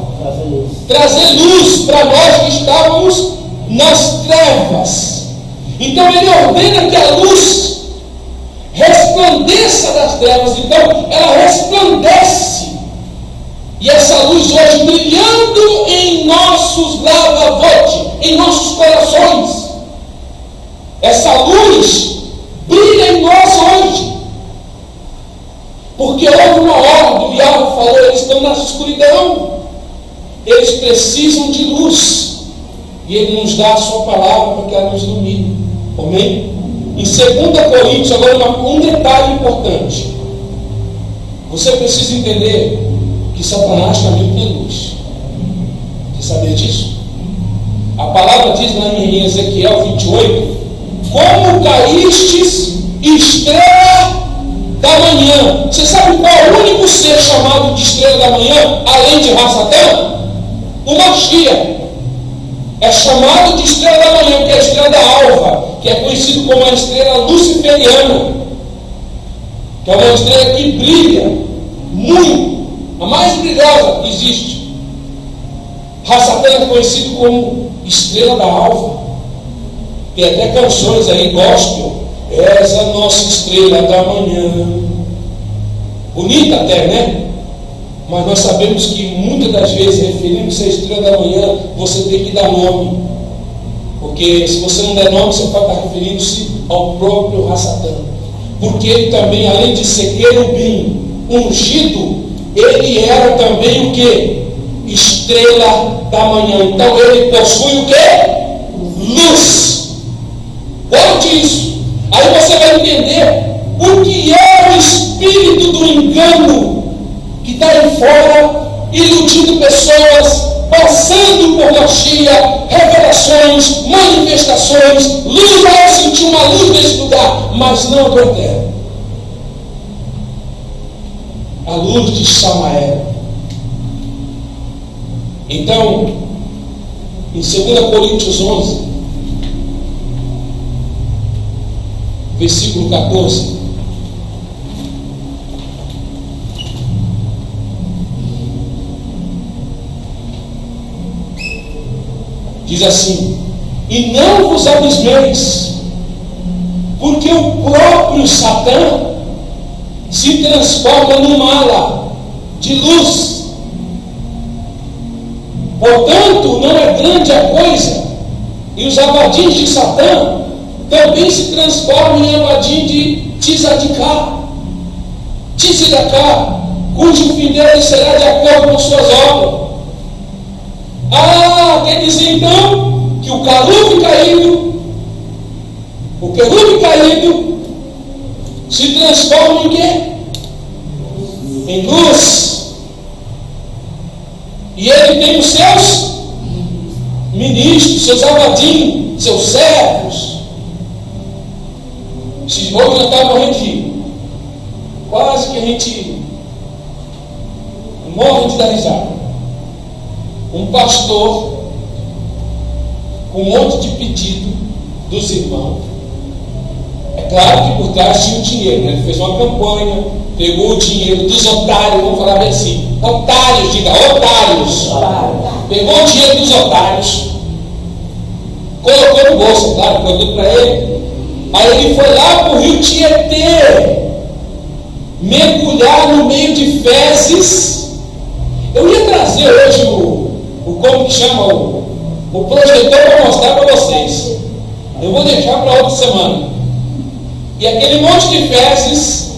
trazer luz para nós que estávamos nas trevas. Então ele ordena que a luz resplandeça das trevas. Então ela resplandece. E essa luz hoje brilhando em nossos lavavotes, em nossos corações. Essa luz brilha em nós hoje. Porque houve uma hora, o diabo falou, eles estão na escuridão. Eles precisam de luz. E ele nos dá a sua palavra para que ela nos ilumine. Amém? Em 2 Coríntios, agora um detalhe importante. Você precisa entender que Satanás também tem luz. Você sabia disso? A palavra diz lá em Ezequiel 28, como caístes, estrela da manhã. Você sabe qual é o único ser chamado de estrela da manhã, além de Rassatã? O Mashiach. É chamado de estrela da manhã, que é a estrela da alva, que é conhecido como a estrela luciferiana, que é uma estrela que brilha muito, a mais brilhosa que existe. Rassatã é conhecido como estrela da alva. Tem até canções aí, gospel. És a nossa estrela da manhã. Bonita até, né? Mas nós sabemos que muitas das vezes, referindo-se à estrela da manhã, você tem que dar nome. Porque se você não der nome, você pode estar referindo-se ao próprio Rassatã. Porque ele também, além de ser querubim ungido, ele era também o quê? Estrela da manhã. Então ele possui o quê? Luz. Guarde isso. Aí você vai entender o que é o espírito do engano que está aí fora, iludindo pessoas, passando por Mashiach, revelações, manifestações, luz. Vai sentir uma luz nesse lugar, mas não do eterno. A luz de Samael. Então, em 2 Coríntios 11, versículo 14, diz assim: e não vos abismeis, porque o próprio Satã se transforma numa ala de luz. Portanto, não é grande a coisa, e os abadins de Satã também se transformam em abadim de Tzadikah, cujo fim dele será de acordo com suas obras. Ah, quer dizer então que o querube caído se transforma em quê? Em luz. E ele tem os seus ministros, seus abadinhos, seus servos. Hoje eu estava morrendo de rir. Quase que a gente morre de dar risada. Um pastor com um monte de pedido dos irmãos. É claro que por trás tinha o dinheiro, né? Ele fez uma campanha, pegou o dinheiro dos otários, vamos falar bem assim, otários, diga, otários. Pegou o dinheiro dos otários, colocou no bolso, claro, deu tudo para ele. Aí ele foi lá para o rio Tietê, mergulhar no meio de fezes. Eu ia trazer hoje como que chama, o projetor para mostrar para vocês. Eu vou deixar para outra semana. E aquele monte de fezes,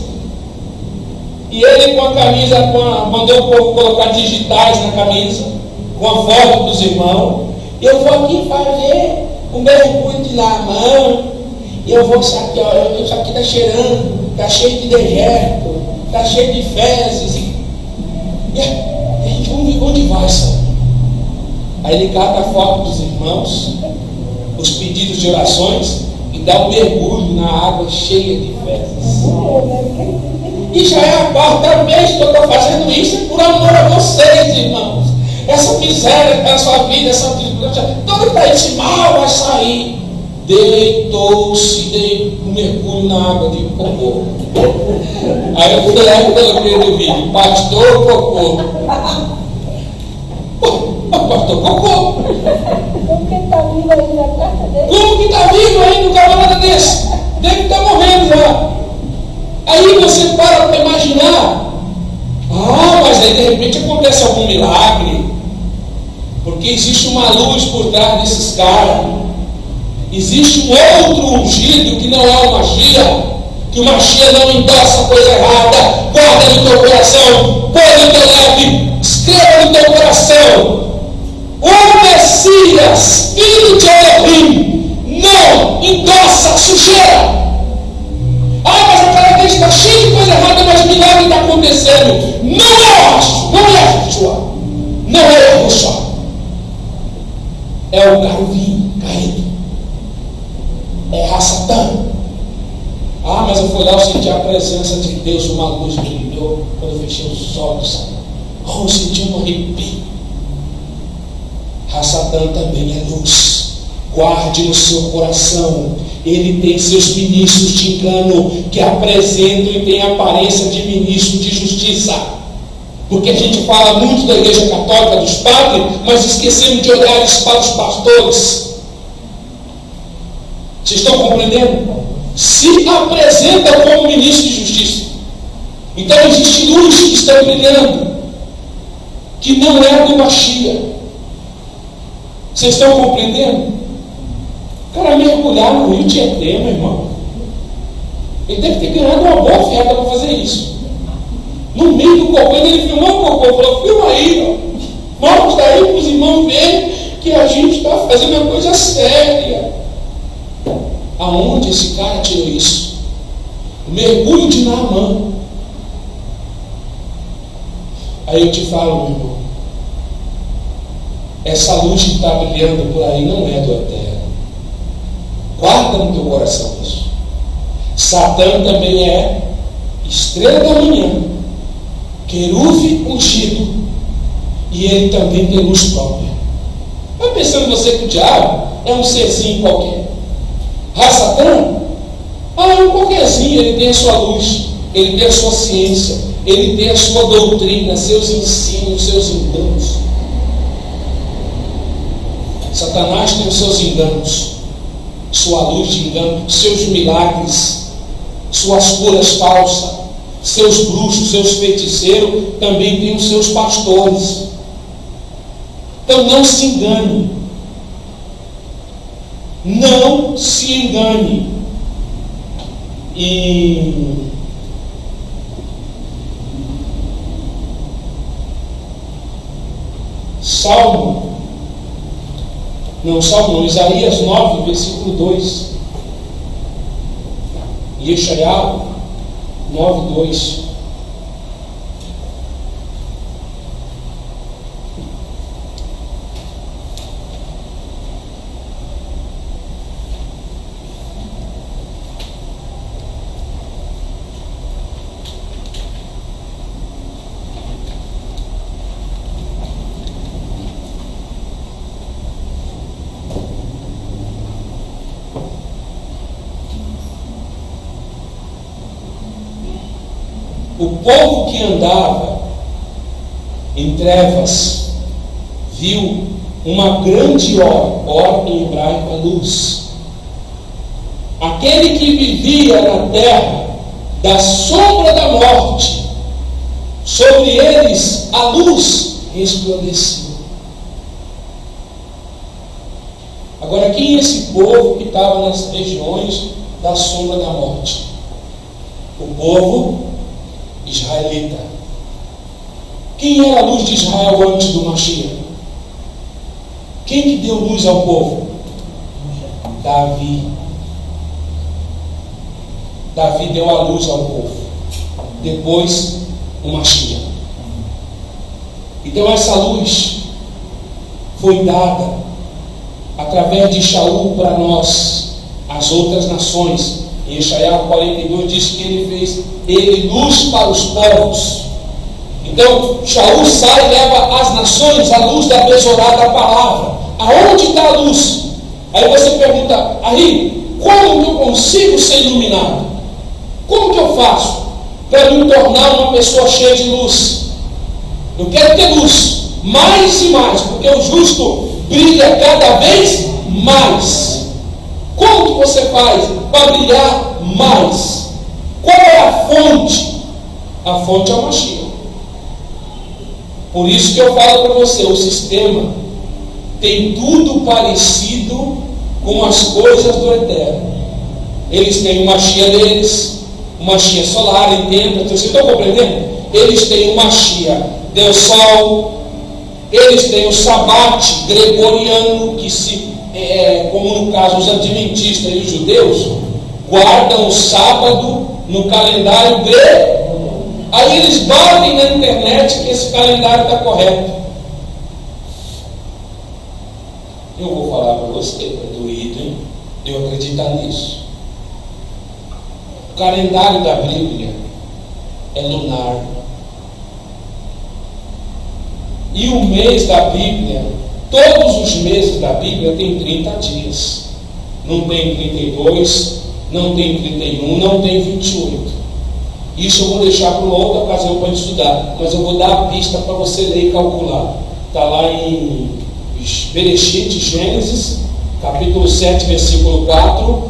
e ele com a camisa, mandou o povo colocar digitais na camisa, com a foto dos irmãos. Eu vou aqui fazer um mergulho de lamão. E eu vou aqui, ó, isso aqui está cheirando, está cheio de dejeto, está cheio de fezes. E a gente, onde vai, Senhor? Aí ele cata a foto dos irmãos, os pedidos de orações, e dá um mergulho na água cheia de fezes. E já é a quarta vez que eu estou fazendo isso por amor a vocês, irmãos. Essa miséria que está na sua vida, essa dificuldade, todo esse mal vai sair. Deitou-se, dei um mergulho na água de cocô. Aí eu fui lá e coloquei no vídeo, pastor cocô. Pastor cocô. Como que está vivo aí na casa dele? Como que está vivo ainda um camarada desse? Deve estar morrendo já. Aí você para imaginar. Mas aí de repente acontece algum milagre. Porque existe uma luz por trás desses caras. Existe um outro ungido que não é o Machia, que o Machia não endossa coisa errada. Guarda no teu coração, põe no teu leve, escreva no teu coração. O Messias, filho de Elohim, não endossa sujeira. Mas aquela igreja está cheia de coisa errada, mas milagre está acontecendo. Não é Yeshua, não é Yahushua, é o Garvim caído. É Satã. Mas eu fui lá, eu senti a presença de Deus, uma luz brilhou quando eu fechei os olhos. Eu senti um arrepio. Satã também é luz. Guarde no seu coração. Ele tem seus ministros de engano que apresentam e têm aparência de ministro de justiça. Porque a gente fala muito da igreja católica, dos padres, mas esquecemos de olhar para os pastores. Vocês estão compreendendo? Se apresenta como ministro de justiça. Então existe luz que está brilhando, que não é do Machia. Vocês estão compreendendo? O cara mergulhar no rio Tietê, meu irmão. Ele deve ter ganhado uma boa oferta para fazer isso. No meio do cocô, ele filmou o cocô, falou: filma aí, ó. Mostra aí para os irmãos verem que a gente está fazendo uma coisa séria. Aonde esse cara tirou isso? O mergulho de Naamã. Aí eu te falo, meu irmão, essa luz que está brilhando por aí não é do eterno. Guarda no teu coração isso. Satã também é estrela da manhã, querube ungido, e ele também tem luz própria. Vai pensando você que o diabo é um serzinho qualquer. Satã? É um qualquerzinho. Ele tem a sua luz, ele tem a sua ciência, ele tem a sua doutrina, seus ensinos, seus enganos. Satanás tem os seus enganos, sua luz de engano, seus milagres, suas curas falsas, seus bruxos, seus feiticeiros, também tem os seus pastores. Então não se engane. Não se engane. E Isaías 9, versículo 2. Yeshayahu 9, 2. O povo que andava em trevas viu uma grande hora em hebraico é luz. Aquele que vivia na terra da sombra da morte, sobre eles a luz resplandeceu. Agora, quem é esse povo que estava nas regiões da sombra da morte? O povo israelita. Quem era a luz de Israel antes do Mashiach? Quem que deu luz ao povo? Davi. Davi deu a luz ao povo. Depois, o Mashiach. Então essa luz foi dada através de Shaul para nós, as outras nações. Em Eshaiah 42 diz que ele luz para os povos. Então Shaul sai e leva às nações a luz da besorada palavra. Aonde está a luz? Aí você pergunta, aí, como eu consigo ser iluminado? Como que eu faço para me tornar uma pessoa cheia de luz? Eu quero ter luz, mais e mais, porque o justo brilha cada vez mais. Como que você faz para brilhar mais? Qual é a fonte? A fonte é o Mashiach. Por isso que eu falo para você, o sistema tem tudo parecido com as coisas do Eterno. Eles têm o Mashiach deles, o Mashiach solar, entenda? Vocês estão compreendendo? Eles têm o Mashiach, Deus Sol. Eles têm o Sabate gregoriano, que como no caso os adventistas e os judeus, guardam o sábado no calendário grego. Aí eles batem na internet que esse calendário está correto. Eu vou falar para você, é doído, hein? Eu acreditar nisso. O calendário da Bíblia é lunar. E o mês da Bíblia, todos os meses da Bíblia tem 30 dias. Não tem 32, não tem 31, não tem 28. Isso eu vou deixar para uma outra ocasião para estudar, mas eu vou dar a pista para você ler e calcular. Está lá em Bereshit, Gênesis, capítulo 7, versículo 4,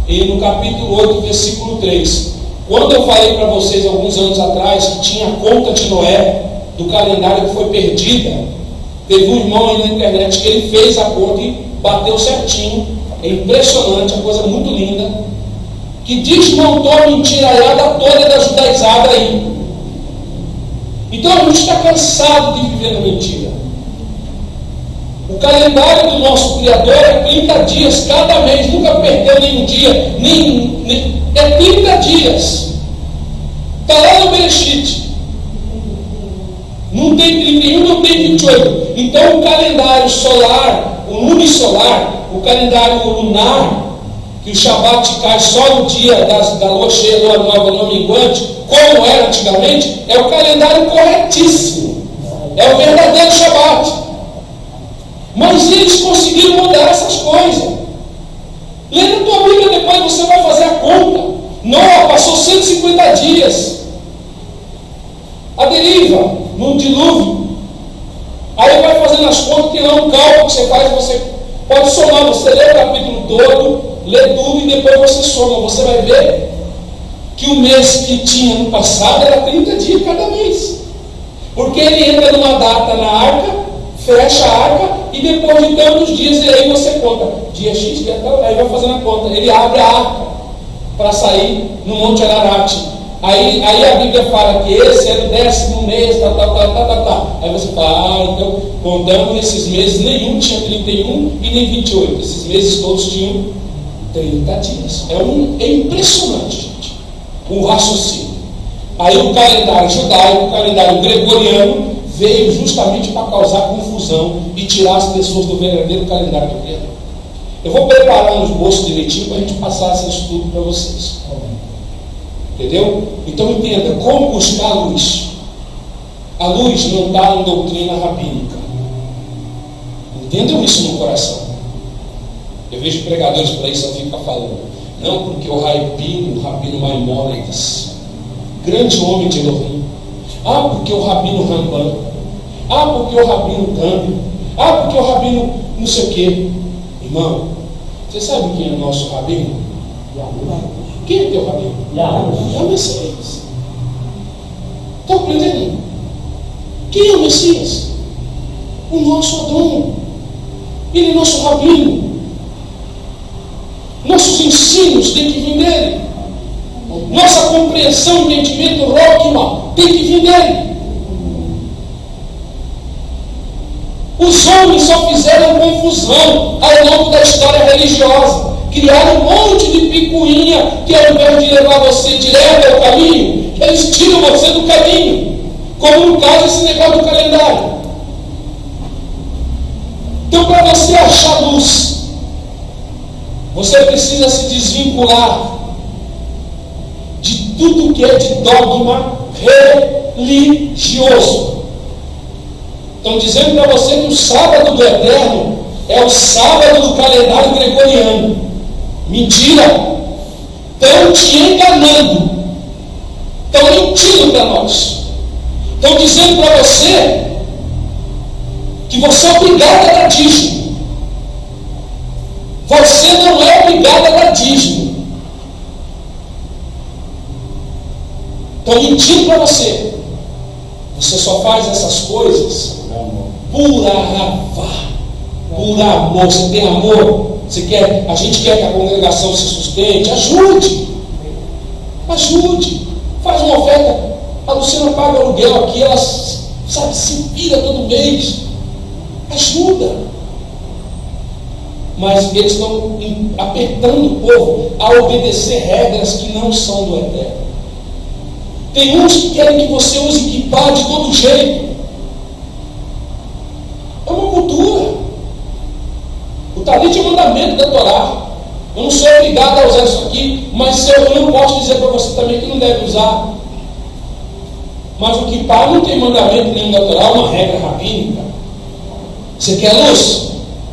e no capítulo 8, versículo 3. Quando eu falei para vocês alguns anos atrás que tinha a conta de Noé, do calendário que foi perdida, teve um irmão aí na internet que ele fez a conta e bateu certinho. É impressionante, uma coisa muito linda, que desmontou a mentiraiada toda da judaizada aí. Então a gente está cansado de viver na mentira. O calendário do nosso Criador é 30 dias cada mês, nunca perdeu nenhum dia, é 30 dias. Está lá no Bereshit. Não tem 31, não tem 28. Então o calendário solar, o lunisolar, o calendário lunar, que o Shabat cai só no dia da lua cheia, lua nova, lua minguante, como era antigamente, é o calendário corretíssimo. É o verdadeiro Shabat. Mas eles conseguiram mudar essas coisas. Lê na tua Bíblia, depois você vai fazer a conta. Noah passou 150 dias a deriva, num dilúvio. Aí vai fazendo as contas, que não é um cálculo que você faz, você pode somar, você lê o capítulo todo, lê tudo e depois você soma. Você vai ver que o mês que tinha no passado era 30 dias cada mês. Porque ele entra numa data na arca, fecha a arca e depois de tantos dias, e aí você conta, dia X, dia tal, aí vai fazendo a conta. Ele abre a arca para sair no Monte Ararat. Aí a Bíblia fala que esse era o 10º mês, tal. Aí você fala, então, contando esses meses, nenhum tinha 31 e nem 28. Esses meses todos tinham 30 dias. É impressionante, gente, o raciocínio. Aí o calendário judaico, o calendário gregoriano, veio justamente para causar confusão e tirar as pessoas do verdadeiro calendário do Criador. Eu vou preparar um esboço direitinho para a gente passar esse estudo para vocês. Entendeu? Então entenda, como buscar a luz? A luz não está em doutrina rabínica. Entendam isso no coração. Eu vejo pregadores por aí só ficam falando, não, porque o Rabino Maimônides, grande homem de Elohim. Ah, porque o Rabino Rambam. Ah, porque o Rabino Gandhi. Ah, porque o Rabino não sei o quê. Irmão, você sabe quem é o nosso Rabino? Quem é teu Rabino? É o Messias. Está compreendendo? Quem é o Messias? O nosso Adão. Ele é nosso Rabino. Nossos ensinos têm que vir dele. Nossa compreensão, entendimento, dogma, tem que vir dele. Os homens só fizeram confusão ao longo da história religiosa. Criaram um monte de picuinha que, ao invés de levar você direto ao caminho, eles tiram você do caminho. Como no caso esse negócio do calendário. Então, para você achar luz, você precisa se desvincular de tudo que é de dogma religioso. Estão dizendo para você que o sábado do Eterno é o sábado do calendário gregoriano. Mentira! Estão te enganando. Estão mentindo para nós. Estão dizendo para você que você é obrigado a dar dízimo. Você não é obrigado a dar dízimo. Estão mentindo para você. Você só faz essas coisas por ahavá, por amor. Você tem amor. A gente quer que a congregação se sustente. Ajude. Faz uma oferta. A Luciana paga aluguel aqui, ela se vira todo mês. Ajuda. Mas eles estão apertando o povo a obedecer regras que não são do Eterno. Tem uns que querem que você use kippah de todo jeito. É uma cultura. O talit é o mandamento da Torá. Eu não sou obrigado a usar isso aqui, mas eu não posso dizer para você também que não deve usar. Mas o kippah não tem mandamento nenhum da Torá, é uma regra rabínica. Você quer luz?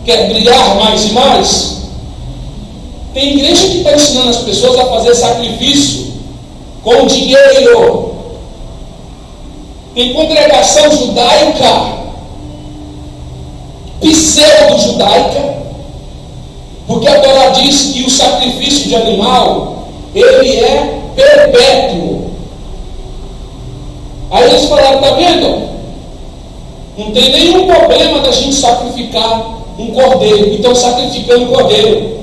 Quer brilhar mais e mais? Tem igreja que está ensinando as pessoas a fazer sacrifício com dinheiro. Tem congregação judaica, pseudo-judaica, porque a Torá diz que o sacrifício de animal, ele é perpétuo. Aí eles falaram, está vendo? Não tem nenhum problema da gente sacrificar um cordeiro. E estão sacrificando cordeiro.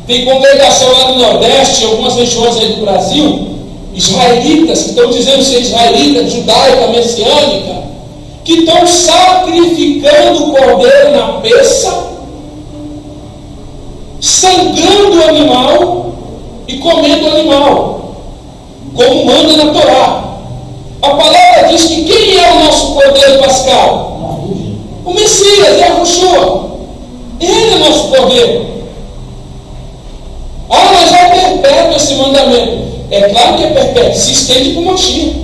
Tem congregação lá no Nordeste, em algumas regiões aí do Brasil, israelitas, que estão dizendo ser israelita, judaica, messiânica, que estão sacrificando o cordeiro na peça, sangrando o animal e comendo o animal, como manda na Torá. A palavra diz que quem é o nosso cordeiro pascal? O Messias, é a Yoshua. Ele é nosso cordeiro. Ah, mas é perpétuo esse mandamento. É claro que é perpétuo, se estende para o Mashiach.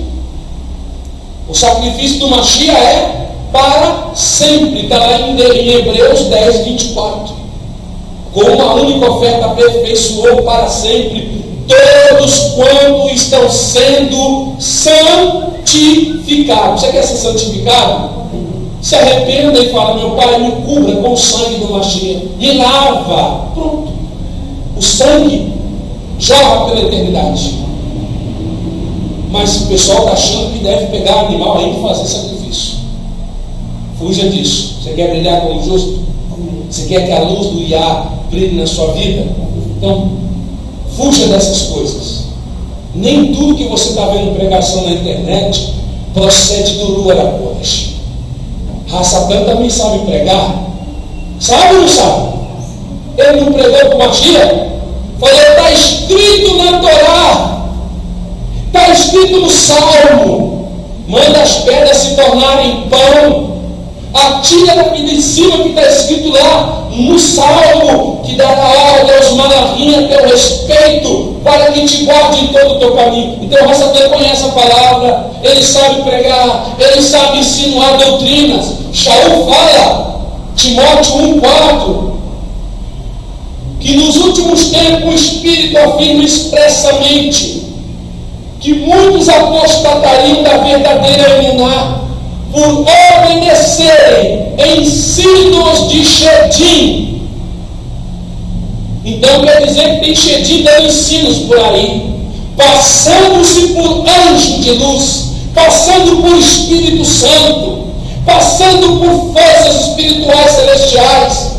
O sacrifício do Mashiach é para sempre. Está lá em Hebreus 10, 24. Com uma única oferta aperfeiçoou para sempre todos quanto estão sendo santificados. Você quer ser santificado? Se arrependa e fala, meu Pai, me cubra com o sangue do Mashiach, me lava. Pronto. O sangue jorra pela eternidade. Mas o pessoal está achando que deve pegar animal aí e fazer sacrifício. Fuja disso. Você quer brilhar como justo? Você quer que a luz do Iá brilhe na sua vida? Então, fuja dessas coisas. Nem tudo que você está vendo pregação na internet procede do Ruach HaKodesh. Satã também sabe pregar. Sabe ou não sabe? Ele não pregou para o Mashiach? Falou, está escrito na Torá, está escrito no Salmo, manda as pedras se tornarem pão. Atira daqui de cima que está escrito lá no Salmo, que dará ordem aos malachim a teu respeito, para que te guarde em todo o teu caminho. Então o Satã conhece a palavra, ele sabe pregar, ele sabe insinuar doutrinas. Shaul fala, Timóteo 1,4, que nos últimos tempos o Espírito afirma expressamente que muitos apostatariam da verdadeira emuná por obedecerem ensinos de Shedim. Então quer dizer que tem Shedim dando ensinos por aí, passando-se por anjo de luz, passando por Espírito Santo, passando por forças espirituais celestiais,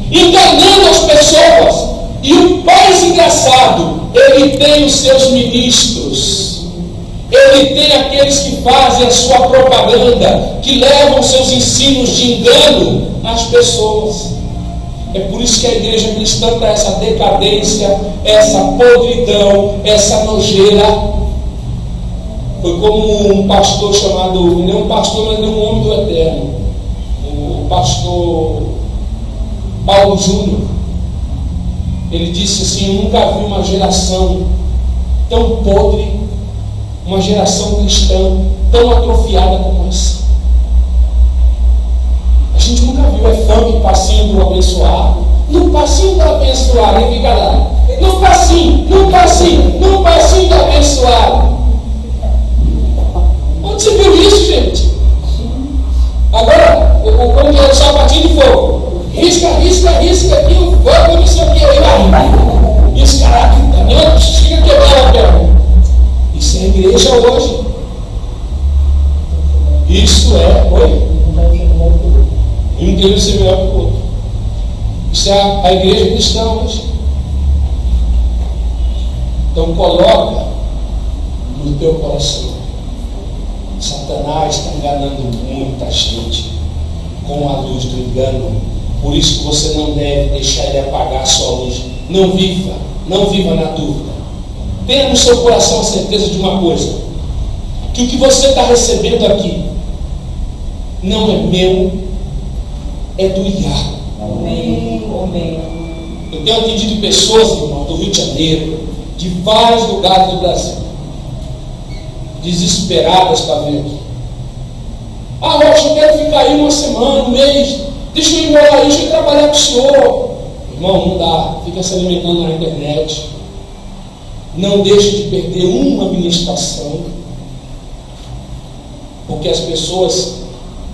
enganando as pessoas. E o mais engraçado, ele tem os seus ministros, ele tem aqueles que fazem a sua propaganda, que levam seus ensinos de engano às pessoas. É por isso que a igreja cristã está essa decadência, essa podridão, essa nojeira. Foi como um pastor chamado, ele é um pastor, mas ele é um homem do Eterno, o pastor Paulo Júnior. Ele disse assim: eu nunca vi uma geração tão podre, uma geração cristã tão atrofiada como essa. A gente nunca viu, é funk, passinho do abençoado, no passinho do abençoado, ele fica lá, no passinho do abençoado. Onde você viu isso, gente? Agora, como que é o sapatinho de fogo? Risca aqui o fogo, não sei o que, aí vai. E esse cara não chega a quebrar a perna. Isso é igreja hoje. Isso é, oi? Um querendo ser melhor que o outro. Isso é a igreja cristã hoje. Então coloca no teu coração. Satanás está enganando muita gente com a luz do engano. Por isso que você não deve deixar ele apagar a sua luz. Não viva na dúvida. Tenha no seu coração a certeza de uma coisa: que o que você está recebendo aqui não é meu, é do Iá. Amém. Eu tenho atendido pessoas, irmão, do Rio de Janeiro, de vários lugares do Brasil, desesperadas para vir aqui. Ah, Rocha, eu quero ficar aí uma semana, um mês, deixa eu ir morar aí, deixa eu trabalhar com o senhor. Irmão, não dá, fica se alimentando na internet. Não deixe de perder uma ministração, porque as pessoas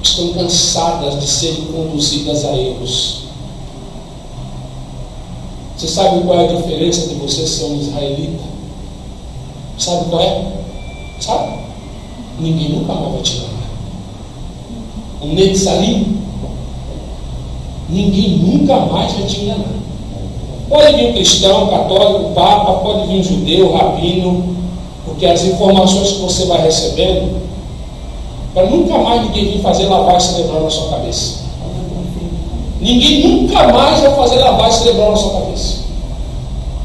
estão cansadas de serem conduzidas a erros. Você sabe qual é a diferença de você ser um israelita? Sabe qual é? Sabe? Ninguém nunca mais vai te enganar. Um Netzalim, ninguém nunca mais vai te enganar. Pode vir um cristão, católico, papa, pode vir um judeu, rabino, porque as informações que você vai recebendo, para nunca mais ninguém vir fazer lavagem cerebral na sua cabeça. Ninguém nunca mais vai fazer lavagem cerebral na sua cabeça.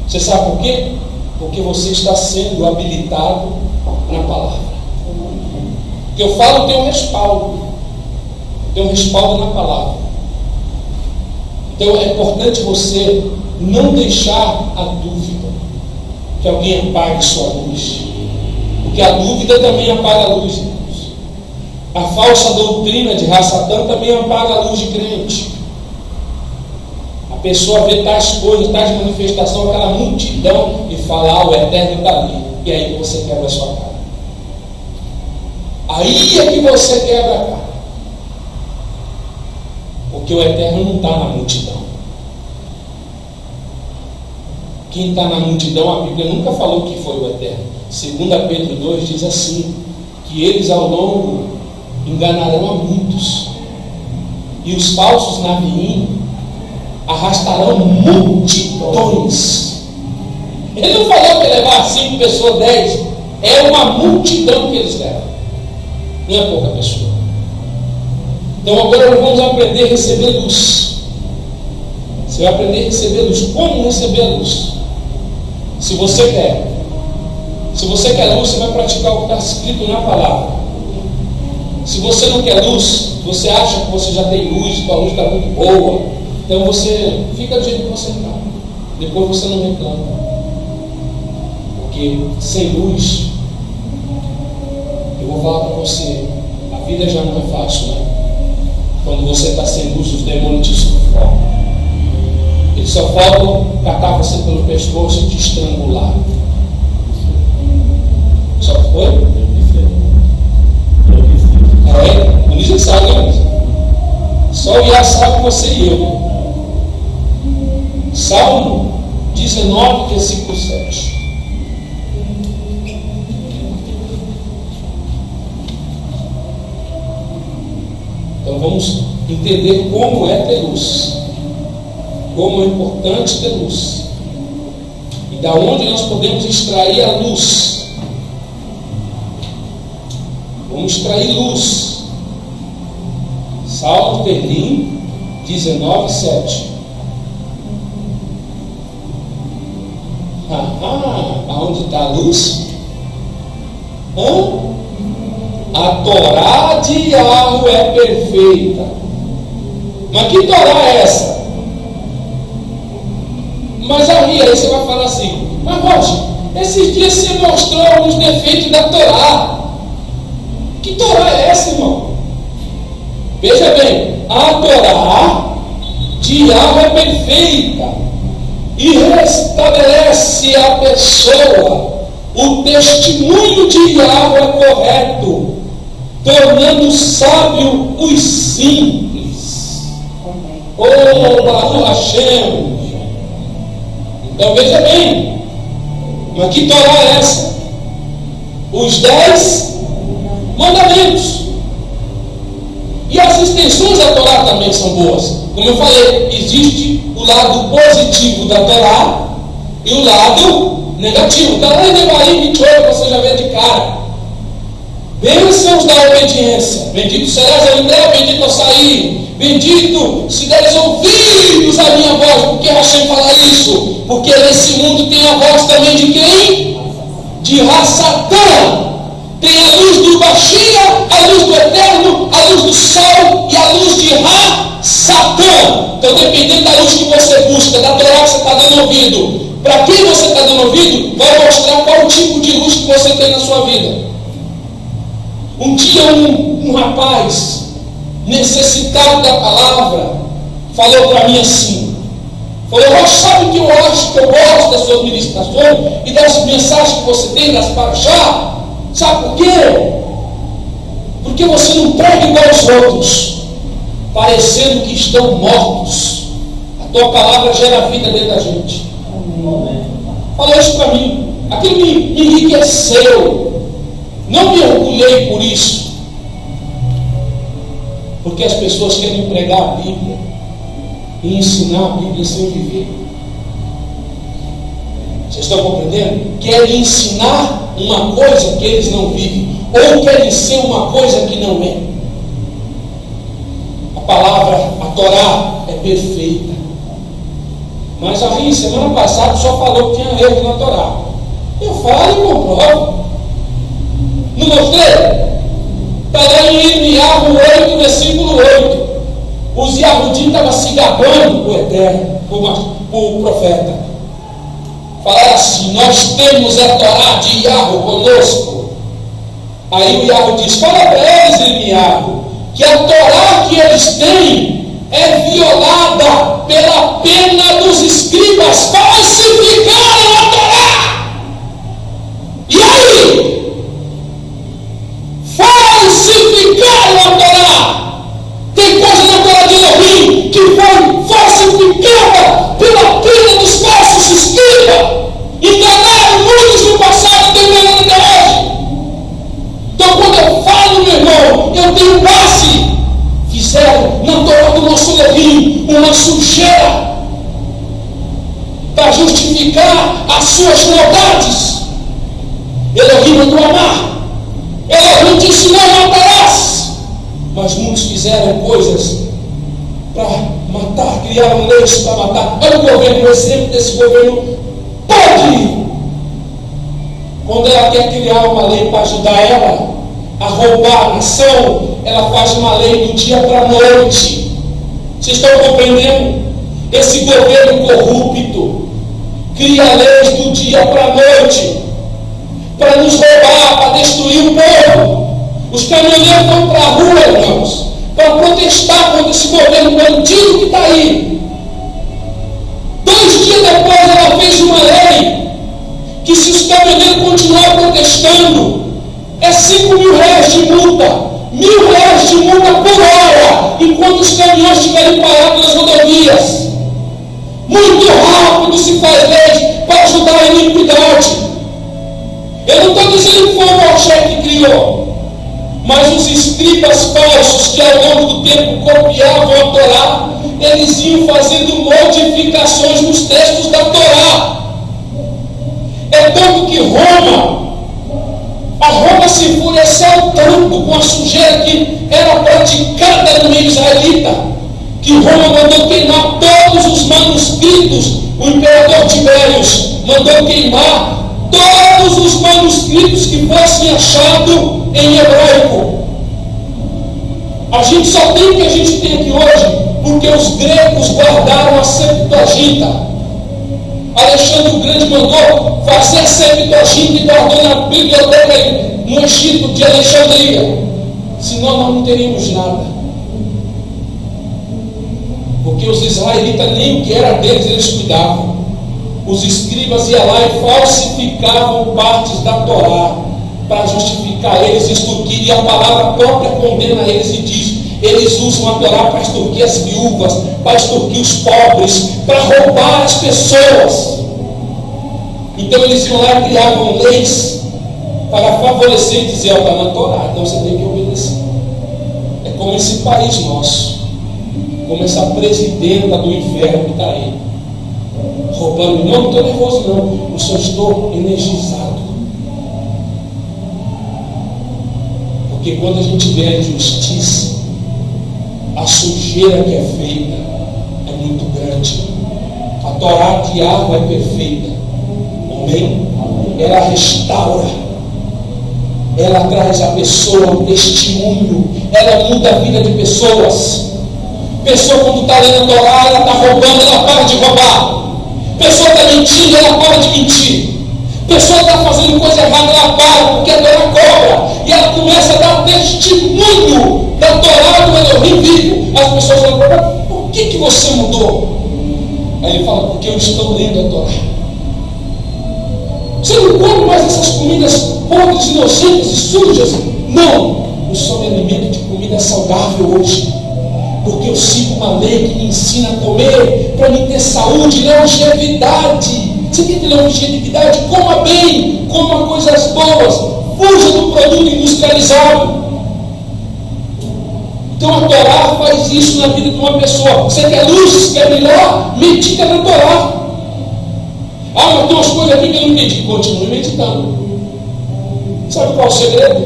Você sabe por quê? Porque você está sendo habilitado na palavra. O que eu falo tem um respaldo. Tem um respaldo na palavra. Então é importante você não deixar a dúvida que alguém apague sua luz. Porque a dúvida também apaga a luz, irmãos. A falsa doutrina de Rassatã também apaga a luz de crente. A pessoa vê tais coisas, tais manifestações, aquela multidão e fala: o Eterno está ali. E aí você quebra a sua cara. Aí é que você quebra a cara. Porque o Eterno não está na multidão. Quem está na multidão, a Bíblia nunca falou que foi o Eterno. 2 Pedro 2 diz assim: que eles ao longo enganarão a muitos, e os falsos naviim arrastarão multidões. Ele não falou que levar 5 pessoas, 10, é uma multidão que eles levam, não é pouca pessoa. Então agora nós vamos aprender a receber luz. Você vai aprender a receber luz. Como receber a luz? Se você quer luz, você vai praticar o que está escrito na palavra. Se você não quer luz, você acha que você já tem luz, que a luz está muito boa, então você fica do jeito que você está. Depois você não reclama. Porque sem luz, eu vou falar para você, a vida já não é fácil, né? Quando você está sem luz, os demônios te sufocam. Eles só faltam catar você pelo pescoço e te estrangular. Só foi? O Lígia sabe, né? Só o Iá sabe, você e eu. Salmo 19, versículo 7. Então vamos entender como é ter luz, como é importante ter luz, e da onde nós podemos extrair a luz. Vamos extrair luz. Salmo Berlim 19, 7. Aonde está a luz? A Torá de Yahweh é perfeita. Mas que Torá é essa? Mas aí você vai falar assim: mas Roger, esses dias você mostrou alguns defeitos da Torá. Que Torá é essa, irmão? Veja bem, a Torá de Yahweh é perfeita e restabelece a pessoa, o testemunho de Yahweh correto, tornando sábio os simples. Baruch Hashem. Então veja bem, mas que Torá é essa? Os 10 mandamentos. E as extensões da Torá também são boas. Como eu falei, existe o lado positivo da Torá e o lado negativo. Está lá em Devarim 28, você já vê de cara. Bênçãos da obediência. Bendito serás ao entrar, bendito ao sair. Bendito se deres ouvidos à minha voz. Por que Hashem fala isso? Porque nesse mundo tem a voz também de quem? De Rassatã. Tem a luz do Bashia, a luz do Eterno, a luz do Sol e a luz de Ra-Satã. Então, dependendo da luz que você busca, da Torá que você está dando ouvido, para quem você está dando ouvido, vai mostrar qual o tipo de luz que você tem na sua vida. Um dia, um rapaz necessitado da palavra falou para mim assim: falou, sabe o que eu acho que eu gosto das suas ministrações e das mensagens que você tem, das paraxá? Sabe por quê? Porque você não prega igual aos outros, parecendo que estão mortos. A tua palavra gera vida dentro da gente. Falou isso para mim. Aquilo me enriqueceu. Não me orgulhei por isso, porque as pessoas querem pregar a Bíblia e ensinar a Bíblia sem viver. Vocês estão compreendendo? Querem ensinar uma coisa que eles não vivem, ou querem ser uma coisa que não é. A palavra, a Torá é perfeita. Mas aí, semana passada, só falou que tinha erro na Torá. Eu falo e comprovo. Não mostrei? Está lá em Irmiyahu 8, versículo 8. Os Yahudim estavam se gabando com o Eterno, com o profeta. Falaram assim: nós temos a Torá de Yahweh conosco. Aí o Yahweh diz: fala para eles, Irmiyahu, que a Torá que eles têm é violada pela pena dos escribas, falsificaram a Torá. E aí? Falsificaram a Torá. Tem coisa na Torá de Elohim que foi falsificada pela pena dos falsos escribas. Enganaram muitos no passado, estão enganando até hoje. Então, quando eu falo, meu irmão, eu tenho base. Fizeram na Torá do nosso Elohim uma sujeira para justificar as suas maldades. Elohim mandou amar. Elohim te ensinou a matarás. Mas muitos fizeram coisas para matar, criaram leis para matar. Olha o governo, o exemplo desse governo pode. Quando ela quer criar uma lei para ajudar ela a roubar a nação, ela faz uma lei do dia para a noite. Vocês estão compreendendo? Esse governo corrupto cria leis do dia para a noite para nos roubar, para destruir o povo. Os caminhoneiros vão para a rua, irmãos, para protestar contra esse governo bandido que está aí. 2 dias depois ela fez uma lei que se os caminhoneiros continuarem protestando, é 5 mil reais de multa, 1.000 reais de multa por hora, enquanto os caminhões estiverem parados nas rodovias. Muito rápido se faz lei para ajudar a iniquidade. Eu não estou dizendo que foi o Moshe que criou, mas os escribas falsos que ao longo do tempo copiavam a Torá, eles iam fazendo modificações nos textos da Torá. É tanto que a Roma se enfureceu tanto com a sujeira que era praticada no meio israelita, que Roma mandou queimar todos os manuscritos. O imperador Tibérios mandou queimar todos os manuscritos que fossem achados em hebraico. A gente só tem o que a gente tem aqui hoje porque os gregos guardaram a Septuaginta. Alexandre o Grande mandou fazer a Septuaginta e guardou na biblioteca no Egito de Alexandria. Senão nós não teríamos nada. Porque os israelitas nem o que era deles eles cuidavam. Os escribas iam lá e falsificavam partes da Torá para justificar eles, extorquir, e a palavra própria condena eles e diz: eles usam a Torá para extorquir as viúvas, para extorquir os pobres, para roubar as pessoas. Então eles iam lá e criavam leis para favorecer e dizer: está na Torá, então você tem que obedecer. É como esse país nosso, como essa presidenta do inferno que está aí, roubando. Não estou nervoso não, eu só estou energizado. Porque quando a gente vê a injustiça, a sujeira que é feita é muito grande. A Torá de Yahvé é perfeita. Amém? Ela restaura. Ela traz a pessoa um testemunho. Ela muda a vida de pessoas. Pessoa quando está lendo a Torá, ela está roubando, ela para de roubar. Pessoa está mentindo, ela para de mentir. Pessoa está fazendo coisa errada, ela para, porque a Torá cobra. E ela começa a dar testemunho da Torá do Elohim vivo. As pessoas falam: por que você mudou? Aí ele fala: porque eu estou lendo a Torá. Você não come mais essas comidas podres, nojentas e sujas? Não, eu só me alimento de comida saudável hoje, porque eu sigo uma lei que me ensina a comer para me ter saúde, longevidade. Você quer ter longevidade? Coma bem, coma coisas boas, fuja do produto industrializado. Então a Torá faz isso na vida de uma pessoa. Você quer luz, quer brilhar? Medita na Torá. Ah, mas tem umas coisas aqui que eu não medito. Continue meditando. Sabe qual é o segredo?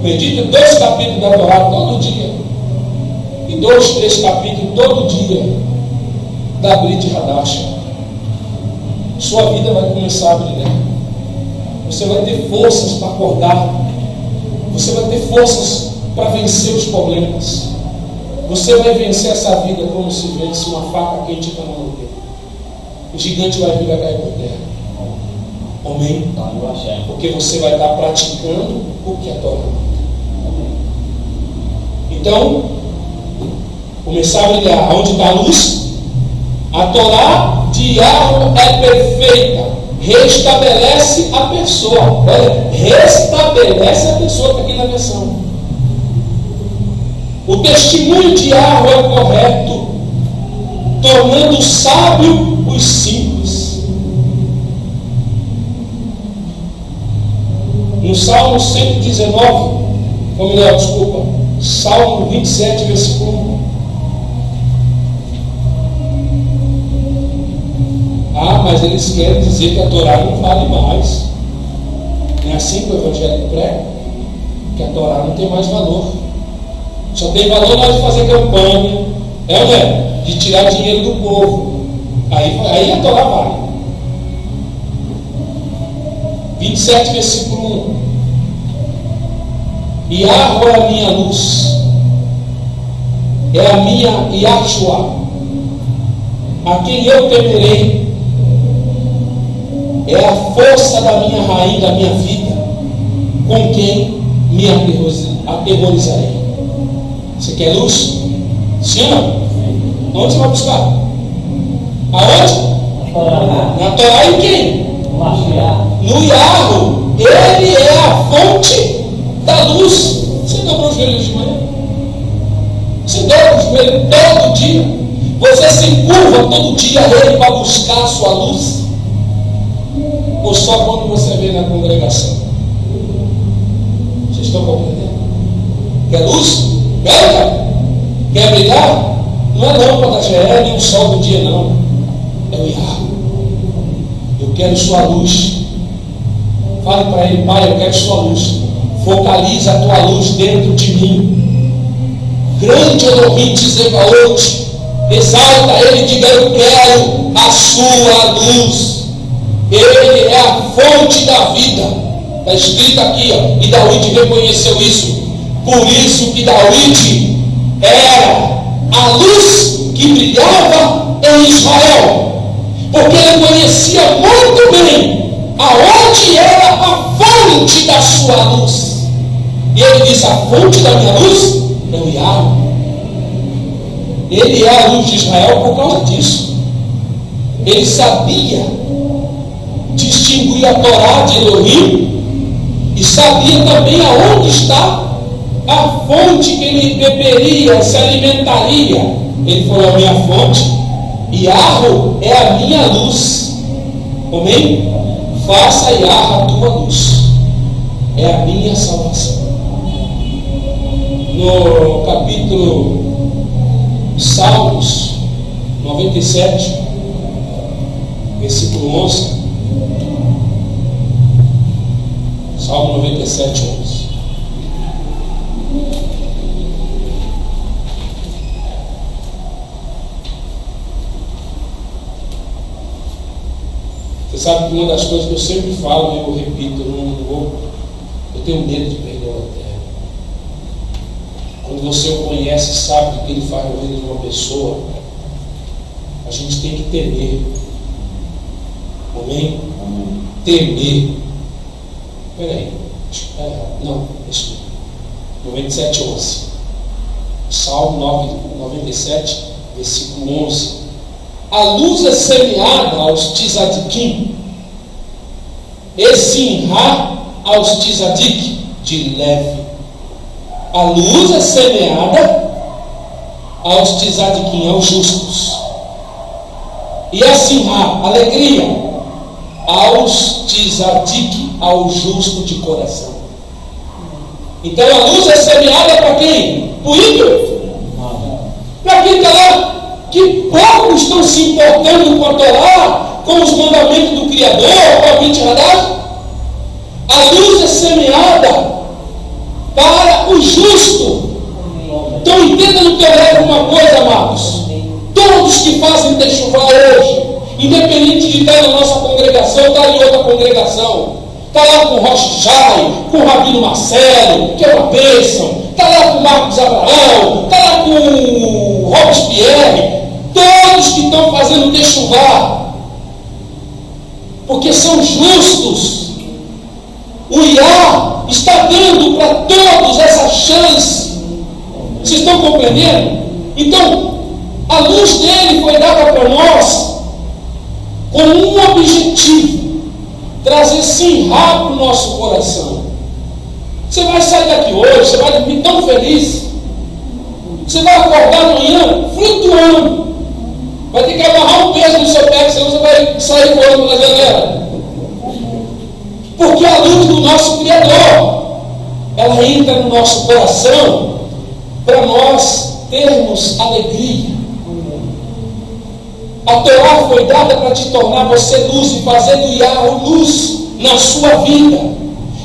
Medite 2 capítulos da Torá todo dia. E 2, 3 capítulos todo dia da Brit Hadasha. Sua vida vai começar a brilhar. Você vai ter forças para acordar. Você vai ter forças para vencer os problemas. Você vai vencer essa vida como se vence uma faca quente na mão dele. O gigante vai vir a cair por terra. Amém? Porque você vai estar praticando o que a Torá manda. Então, começar a brilhar. Onde está a luz? A Torá de Yahvé é perfeita. Restabelece a pessoa. Olha, restabelece a pessoa, está aqui na versão. O testemunho de Yahvé é correto, tornando sábio os simples. No Salmo 119, ou melhor, desculpa, Salmo 27, versículo 1. Ah, mas eles querem dizer que a Torá não vale mais. Não é assim que o Evangelho prega? Que a Torá não tem mais valor. Só tem valor na hora de fazer campanha, de tirar dinheiro do povo. Aí a Torá vale. 27, versículo 1. Yahvé é a minha luz, é a minha Yahshua, a quem eu temerei, é a força da minha rainha, da minha vida, com quem me aterrorizarei. Você quer luz? Sim ou não? Onde você vai buscar? Aonde? Na Torá e quem? no Yahweh, ele é a fonte da luz. Você dobrou os joelhos de manhã? Você dobra os joelhos todo dia? Você se curva todo dia a ele para buscar a sua luz? Ou só quando você vê na congregação? Vocês estão compreendendo? Quer luz? Pega! Quer brilhar? Não é lâmpada da GE nem o sol do dia, não. É o Yahweh. Eu quero sua luz. Fale para ele: Pai, eu quero sua luz. Focaliza a tua luz dentro de mim. Grande Elohim Tzebaot, exalta ele e diga: eu quero a sua luz. Ele é a fonte da vida. Está escrito aqui, ó, e David reconheceu isso. Por isso que David era a luz que brilhava em Israel, porque ele conhecia muito bem aonde era a fonte da sua luz. E ele diz: a fonte da minha luz é o Yahweh. Ele é a luz de Israel por causa disso. Ele sabia distinguir a Torá de Elohim e sabia também aonde está a fonte que ele beberia, se alimentaria. Ele falou: a minha fonte, Yahweh, é a minha luz. Amém? Faça Yahweh a tua luz. É a minha salvação. No capítulo Salmos 97, versículo 11. Salmo 97, 11. Você sabe que uma das coisas que eu sempre falo, e eu repito, eu tenho medo de perder a terra. Quando você o conhece, sabe do que ele faz na vida de uma pessoa, a gente tem que temer. Amém? Temer. Peraí. Não, isso. 97, 11. Salmo 97, versículo 11. A luz é semeada aos tzadikim, e sinhá aos tzadik de leve. A luz é semeada aos tzadikim, aos justos, e a sinhá, alegria, aos tzadik, ao justo de coração. Então a luz é semeada para quem? Para o ímpio? Para quem está lá? Que poucos estão se importando com a Torá, com os mandamentos do Criador, com a Mitzvah. A luz é semeada para o justo. Então entenda no teu uma coisa, amados. Todos que fazem techuvá hoje, independente de estar na nossa congregação, estar em outra congregação, está lá com o Rocha Jai, com o Rabino Marcelo, que é uma bênção, está lá com o Marcos Abraão, está lá com o Robespierre, todos que estão fazendo techuvá, porque são justos. O Iá está dando para todos essa chance. Vocês estão compreendendo? Então, a luz dele foi dada para nós com um objetivo: trazer sinhá para o nosso coração. Você vai sair daqui hoje, você vai dormir tão feliz, você vai acordar amanhã flutuando, vai ter que amarrar um peso no seu pé, senão você vai sair voando pela janela. Porque a luz do nosso Criador, ela entra no nosso coração para nós termos alegria. A Torá foi dada para te tornar você luz e fazer do Yahweh luz na sua vida.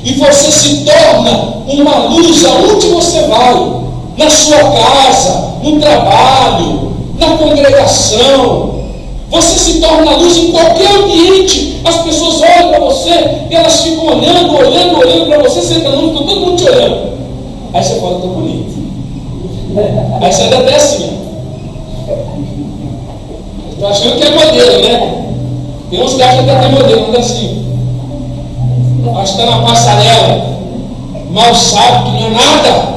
E você se torna uma luz aonde você vai, na sua casa, no trabalho, na congregação. Você se torna luz em qualquer ambiente. As pessoas olham para você e elas ficam olhando para você, sentando, todo mundo te olhando. Aí você fala: estou bonito. Aí você anda até assim. Estou achando que é modelo, né? Tem uns que acham que até modelo, anda assim. Acho que está na passarela. Mal sabe que não é nada.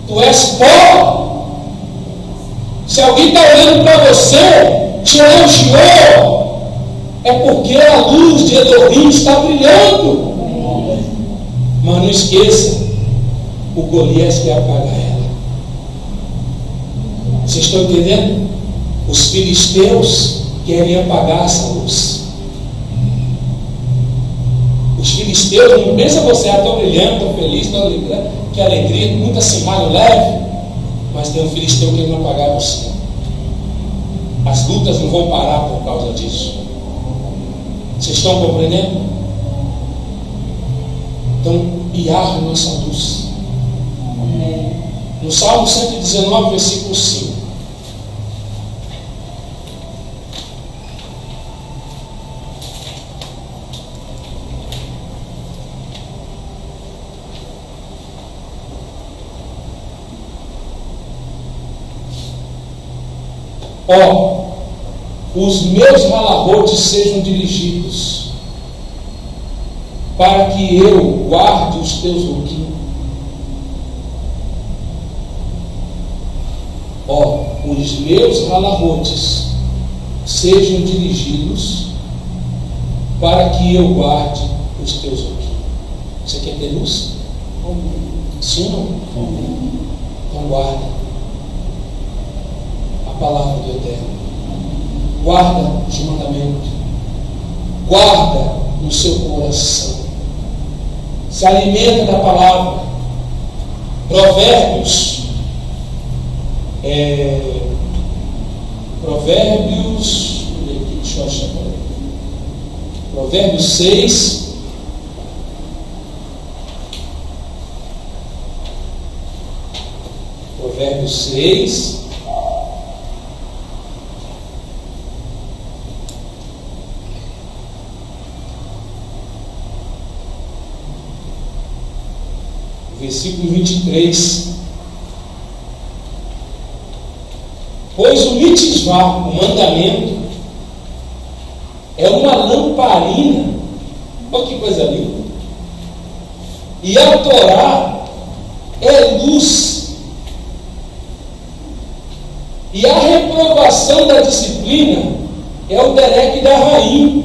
Tu és pó. Se alguém está olhando para você, te elogiou, É porque a luz de Elohim está brilhando. Mas não esqueça, o Golias quer apagar ela. Vocês estão entendendo? Os filisteus querem apagar essa luz. Os filisteus, não pensa você, estou brilhando, estou feliz, estou alegre, que alegria, muito acirrado, leve. Mas tem um filisteu querendo apagar você. As lutas não vão parar por causa disso. Vocês estão compreendendo? Então, irra nossa luz. No Salmo 119, versículo 5. Ó, os meus malagotes sejam dirigidos, para que eu guarde os teus loquinhos. Ó, os meus malagotes sejam dirigidos, para que eu guarde os teus loquinhos. Você quer ter luz? Sim ou não? Então guarda a palavra do Eterno. Guarda os mandamentos. Guarda no seu coração. Se alimenta da palavra. Provérbios. Deixa eu achar. Provérbios 6. Provérbios 6. Versículo 23. Pois o mitzvah, o mandamento, é uma lamparina. Olha que coisa linda. E a Torá é luz. E a reprovação da disciplina é o derek da rainha.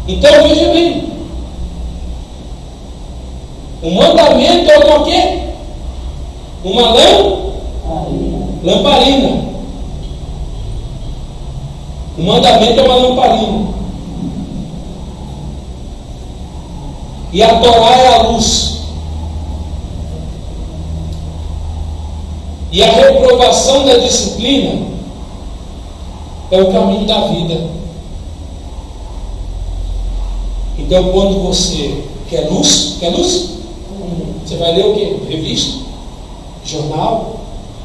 Então veja bem. O mandamento é uma quê? Uma lamparina. O mandamento é uma lamparina. E a Torá é a luz. E a reprovação da disciplina é o caminho da vida. Então, quando você quer luz, você vai ler o quê? Revista? Jornal?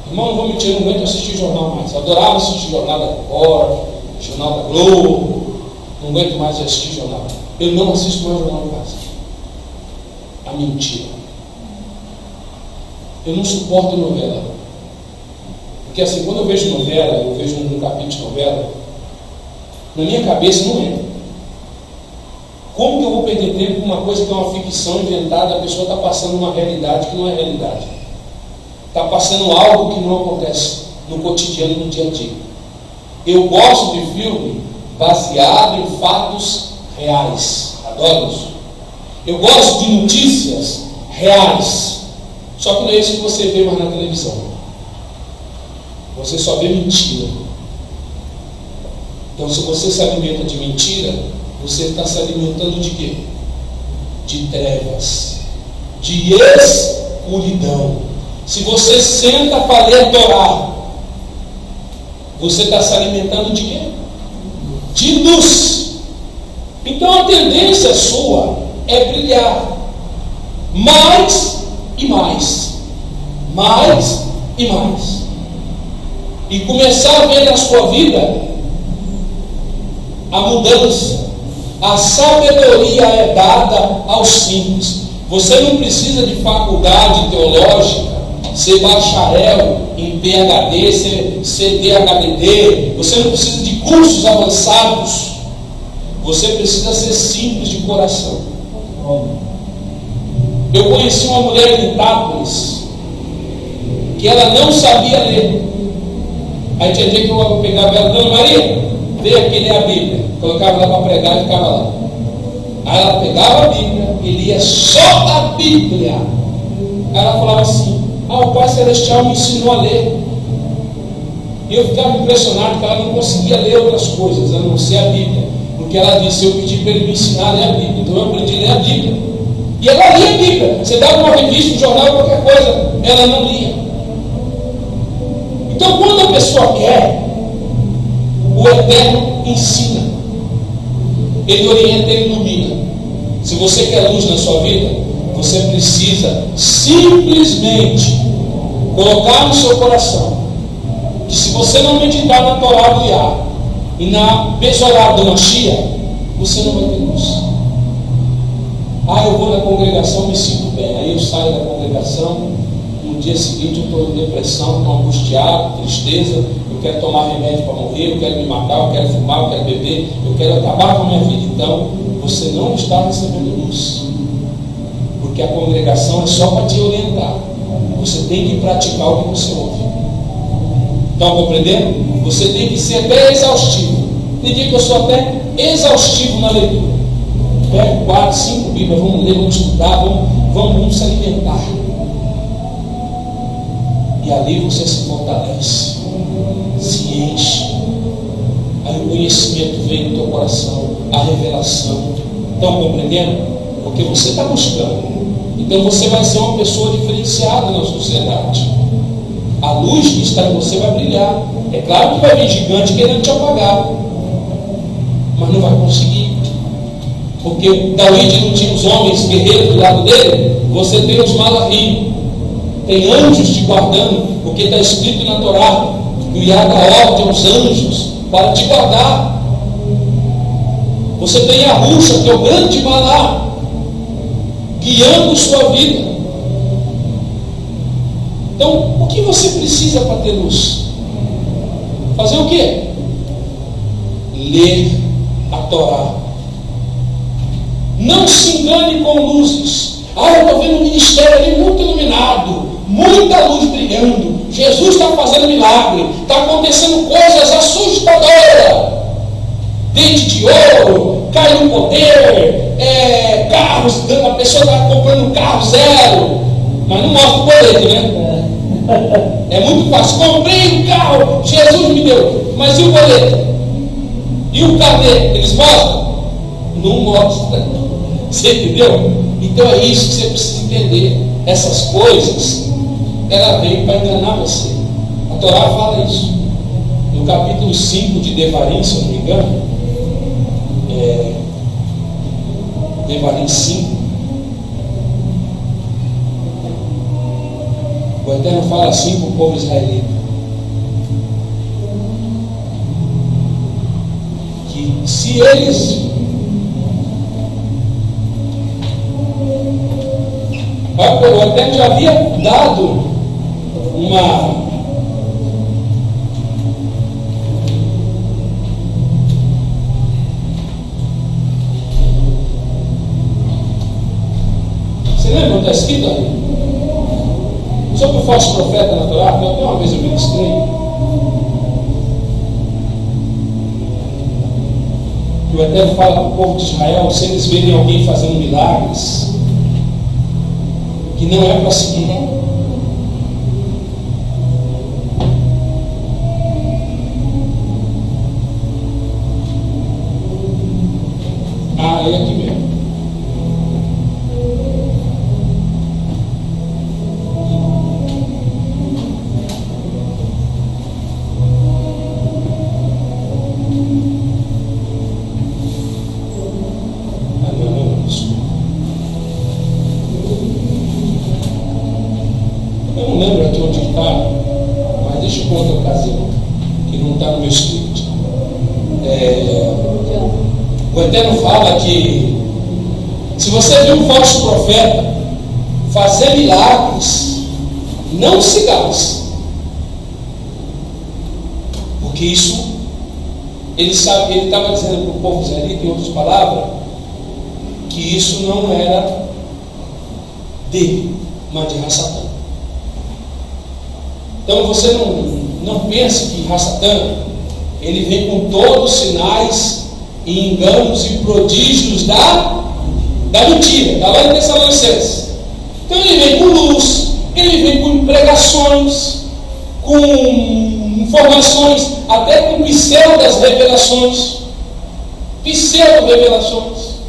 Irmão, não vou mentir, eu não aguento assistir jornal mais. Eu adorava assistir jornal da Record, jornal da Globo. Não aguento mais assistir jornal. Eu não assisto mais jornal em casa. A mentira. Eu não suporto novela. Porque assim, quando eu vejo novela, eu vejo um capítulo de novela, na minha cabeça não entra. Como que eu vou perder tempo com uma coisa que é uma ficção inventada? A pessoa está passando uma realidade que não é realidade. Está passando algo que não acontece no cotidiano, no dia a dia. Eu gosto de filme baseado em fatos reais. Adoro isso. Eu gosto de notícias reais. Só que não é isso que você vê mais na televisão. Você só vê mentira. Então, se você se alimenta de mentira, você está se alimentando de quê? De trevas, de escuridão. Se você senta para ler a Torá, você está se alimentando de quê? De luz. Então a tendência sua é brilhar mais e mais, mais e mais, e começar a ver na sua vida a mudança. A sabedoria é dada aos simples. Você não precisa de faculdade teológica, ser bacharel em PhD, ser DHBD. Você não precisa de cursos avançados. Você precisa ser simples de coração. Eu conheci uma mulher em Itápolis que ela não sabia ler. Aí tinha dia que eu pegava ela, Dona Maria, veio aqui ler a Bíblia. Colocava ela para pregar e ficava lá. Aí ela pegava a Bíblia e lia só a Bíblia. Aí ela falava assim: o Pai Celestial me ensinou a ler. E eu ficava impressionado que ela não conseguia ler outras coisas, a não ser a Bíblia. Porque ela disse: eu pedi para ele me ensinar a ler a Bíblia. Então eu aprendi a ler a Bíblia. E ela lia a Bíblia. Você dava uma revista, um jornal, qualquer coisa, ela não lia. Então quando a pessoa quer, o Eterno ensina. Ele orienta, ele ilumina. Se você quer luz na sua vida, você precisa simplesmente colocar no seu coração que se você não meditar na Torá do Iá e na Besorá do Mashiach, você não vai ter luz. Eu vou na congregação, me sinto bem. Aí eu saio da congregação, no dia seguinte eu estou em depressão, estou angustiado, tristeza, eu quero tomar remédio para morrer, eu quero me matar, eu quero fumar, eu quero beber, eu quero acabar com a minha vida. Então, você não está recebendo luz. Porque a congregação é só para te orientar. Você tem que praticar o que você ouve. Estão compreendendo? Você tem que ser até exaustivo. Tem dia que eu sou até exaustivo na leitura. Pego 4, 5 Bíblias, vamos ler, vamos estudar, vamos se alimentar. E ali você se fortalece, se enche. Aí o conhecimento vem do teu coração, a revelação. Estão compreendendo? Porque você está buscando. Então você vai ser uma pessoa diferenciada na sociedade. A luz que está em você vai brilhar. É claro que vai vir gigante querendo te apagar, mas não vai conseguir. Porque David não tinha os homens guerreiros do lado dele. Você tem os malachim, tem anjos te guardando, porque está escrito na Torá que o Iá dá ordem aos anjos para te guardar. Você tem a Ruxa, que é o grande Malá, guiando sua vida. Então, o que você precisa para ter luz? Fazer o quê? Ler a Torá. Não se engane com luzes. Eu estou vendo um ministério ali muito iluminado, muita luz brilhando, Jesus está fazendo milagre, está acontecendo coisas assustadoras, dente de ouro, cai no poder, carros, a pessoa está comprando um carro zero, mas não mostra o boleto, né? É muito fácil. Comprei um carro, Jesus me deu, mas e o boleto? E o carnê? Eles mostram? Não mostram. Você entendeu? Então é isso que você precisa entender. Essas coisas, ela vem para enganar você. A Torá fala isso. No capítulo 5 de Devarim, se eu não me engano, Devarim 5, o Eterno fala assim para o povo israelita: que se eles o Eterno já havia dado uma você lembra onde está escrito ali? Sobre o falso profeta na Torá, que até uma vez eu ministrei, que o Eterno fala para o povo de Israel: se eles verem alguém fazendo milagres, que não é para seguir. É aqui mesmo. Eu não lembro aqui onde está, mas deixa eu pôr outra ocasião, que não está no meu script. O Eterno fala que se você viu um falso profeta fazer milagres, não sigas, porque isso, ele estava dizendo para o povo israelita, em outras palavras, que isso não era dele, mas de Satã. Então você não pense que Satã, ele vem com todos os sinais e enganos e prodígios da mentira. Está lá em Tessalonicenses. Então ele vem com luz, ele vem com pregações, com informações, até com pseudas revelações. Pseudo-revelações.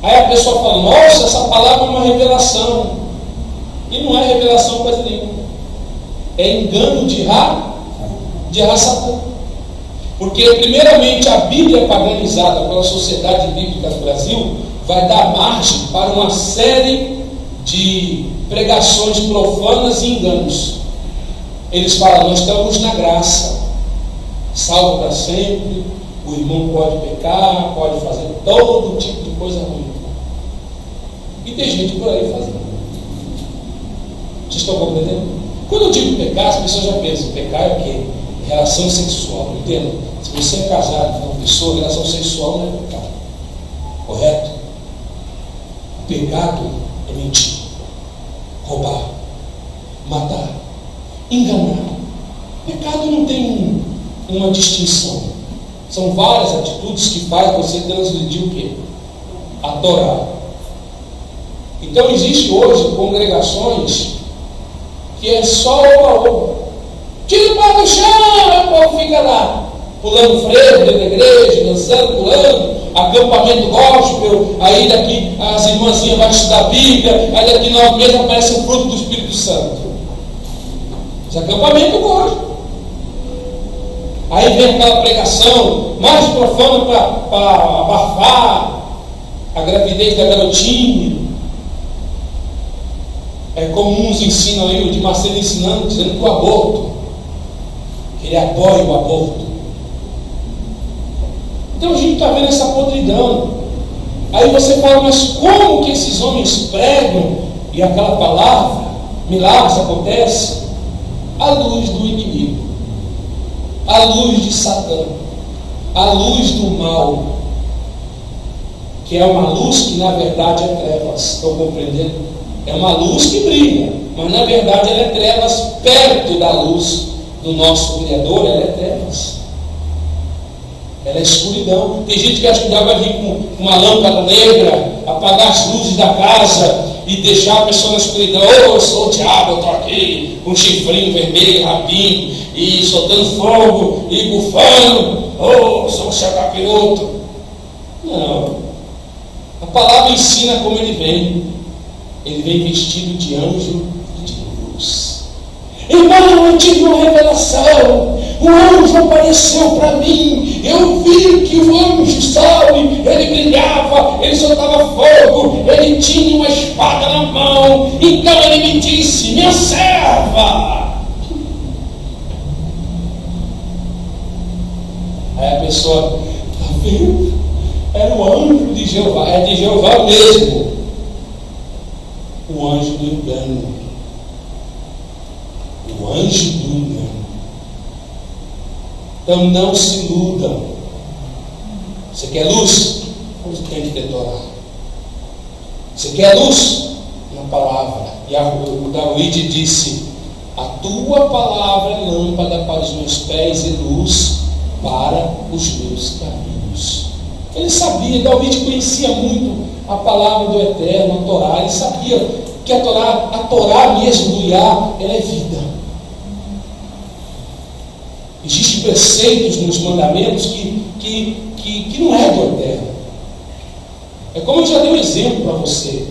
Aí a pessoa fala, nossa, essa palavra é uma revelação. E não é revelação coisa nenhuma. É engano de Satã. Porque, primeiramente, a Bíblia paganizada pela Sociedade Bíblica do Brasil vai dar margem para uma série de pregações profanas e enganos. Eles falam, nós estamos na graça, salvo para sempre, o irmão pode pecar, pode fazer todo tipo de coisa ruim. E tem gente por aí fazendo. Vocês estão compreendendo? Quando eu digo pecar, as pessoas já pensam, pecar é o quê? Relação sexual, entenda? Se você é casado com uma pessoa, relação sexual não é pecado. Correto? O pecado é mentir, roubar, matar, enganar. Pecado não tem uma distinção. São várias atitudes que fazem você transgredir o quê? A Torá. Então existe hoje congregações que é só oba-oba. Tira o pau do chão, o povo fica lá, pulando frevo dentro da igreja, dançando, pulando, acampamento gospel, aí daqui as irmãzinhas vão estudar a Bíblia, aí daqui 9 meses aparece o fruto do Espírito Santo. Esse acampamento gospel. Aí vem aquela pregação mais profana para abafar a gravidez da garotinha. É como uns ensinam aí, o de Macedo ensinando, dizendo que o aborto, que ele apoia o aborto. Então a gente está vendo essa podridão. Aí você fala, mas como que esses homens pregam e aquela palavra, milagres acontece? À luz do inimigo, à luz de Satã, à luz do mal, que é uma luz que na verdade é trevas. Estão compreendendo? É uma luz que brilha, mas na verdade ela é trevas. Perto da luz do nosso Criador, ela é trevas, ela é escuridão. Tem gente que acha que vai vir com uma lâmpada negra, apagar as luzes da casa e deixar a pessoa na escuridão. Oh, eu sou o diabo, eu estou aqui com um chifrinho vermelho, rabinho, e soltando fogo, e bufando. Oh, eu sou um chacapiroto. Não. A palavra ensina como ele vem. Ele vem vestido de anjo e de luz. Irmão, eu tive uma revelação. O anjo apareceu para mim. Eu vi que o anjo, sabe, ele brilhava, ele soltava fogo, ele tinha uma espada na mão. Então ele me disse, minha serva. Aí a pessoa, está vendo? Era o anjo de Jeová, é de Jeová mesmo. O anjo do engano. O anjo do engano. Então não se iludam. Você quer luz? Você tem que ter Torá. Você quer luz? Na palavra. E o David disse, a tua palavra é lâmpada para os meus pés e luz para os meus caminhos. Ele sabia, David conhecia muito a palavra do Eterno, a Torá. Ele sabia que a Torá mesmo do Iá, ela é vida. Existem preceitos nos mandamentos que não é do Eterno. É como eu já dei um exemplo para você.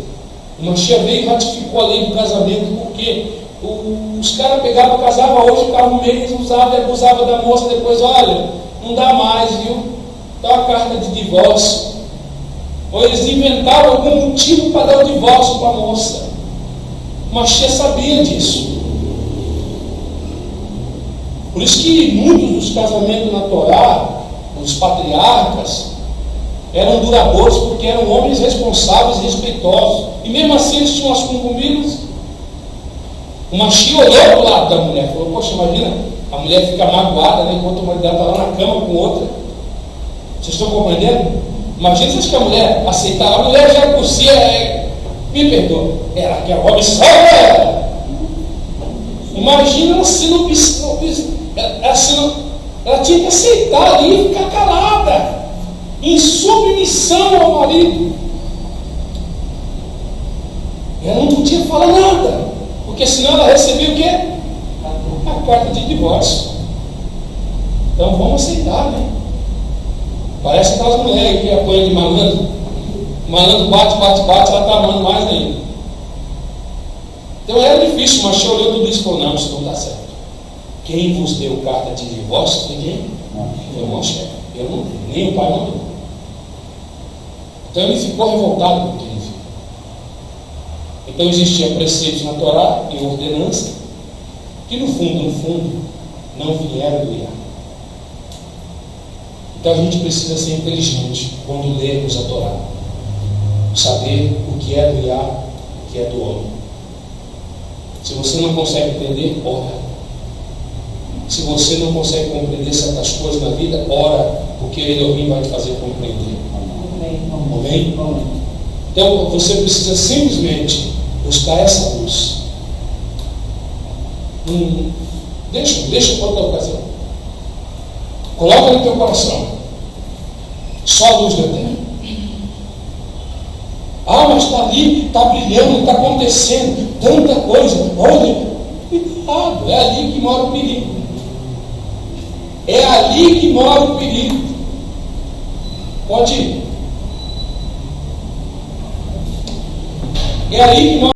Uma tia veio e ratificou a lei do casamento, porque os caras pegavam, casavam hoje, ficavam um mês, usavam e abusavam da moça, depois, olha, não dá mais, viu? Dá uma carta de divórcio. Ou eles inventavam algum motivo para dar o divórcio para a moça. Mas tia sabia disso. Por isso que muitos dos casamentos na Torá, os patriarcas, eram duradouros porque eram homens responsáveis e respeitosos. E mesmo assim eles tinham as concubinas. Uma tia olhou para o lado da mulher e falou, poxa, imagina, a mulher fica magoada, né, enquanto a mulher está lá na cama com outra. Vocês estão compreendendo? Imagina se a mulher aceitar, a mulher já por si me perdoa. Ela quer o homem só ela. Imagina se não, ela tinha que aceitar ali e ficar calada, em submissão ao marido. Ela não podia falar nada, porque senão ela recebia o quê? A carta de divórcio. Então vamos aceitar, né? Parece aquelas mulheres que apanham de malandro. O malandro bate, ela está amando mais ainda. Então era difícil, mas eu olhou tudo isso e falou: não, isso não está certo. Quem vos deu carta de divórcio foi quem? Foi o Moshe. Eu não dei, nem o pai não deu. Então ele ficou revoltado com o que ele viu. Então existiam preceitos na Torá e ordenança que no fundo, não vieram do Iá. Então a gente precisa ser inteligente quando lermos a Torá. Saber o que é do Iá, o que é do homem. Se você não consegue entender, ora. Se você não consegue compreender certas coisas na vida, ora, porque Elohim vai te fazer compreender. Amém? Então você precisa simplesmente buscar essa luz. Deixa para outra ocasião. Coloca no teu coração. Só a luz da terra. Ah, mas está ali, está brilhando, está acontecendo tanta coisa. Olha, cuidado, é ali que mora o perigo. É ali que mora o perigo. Pode ir. É ali que mora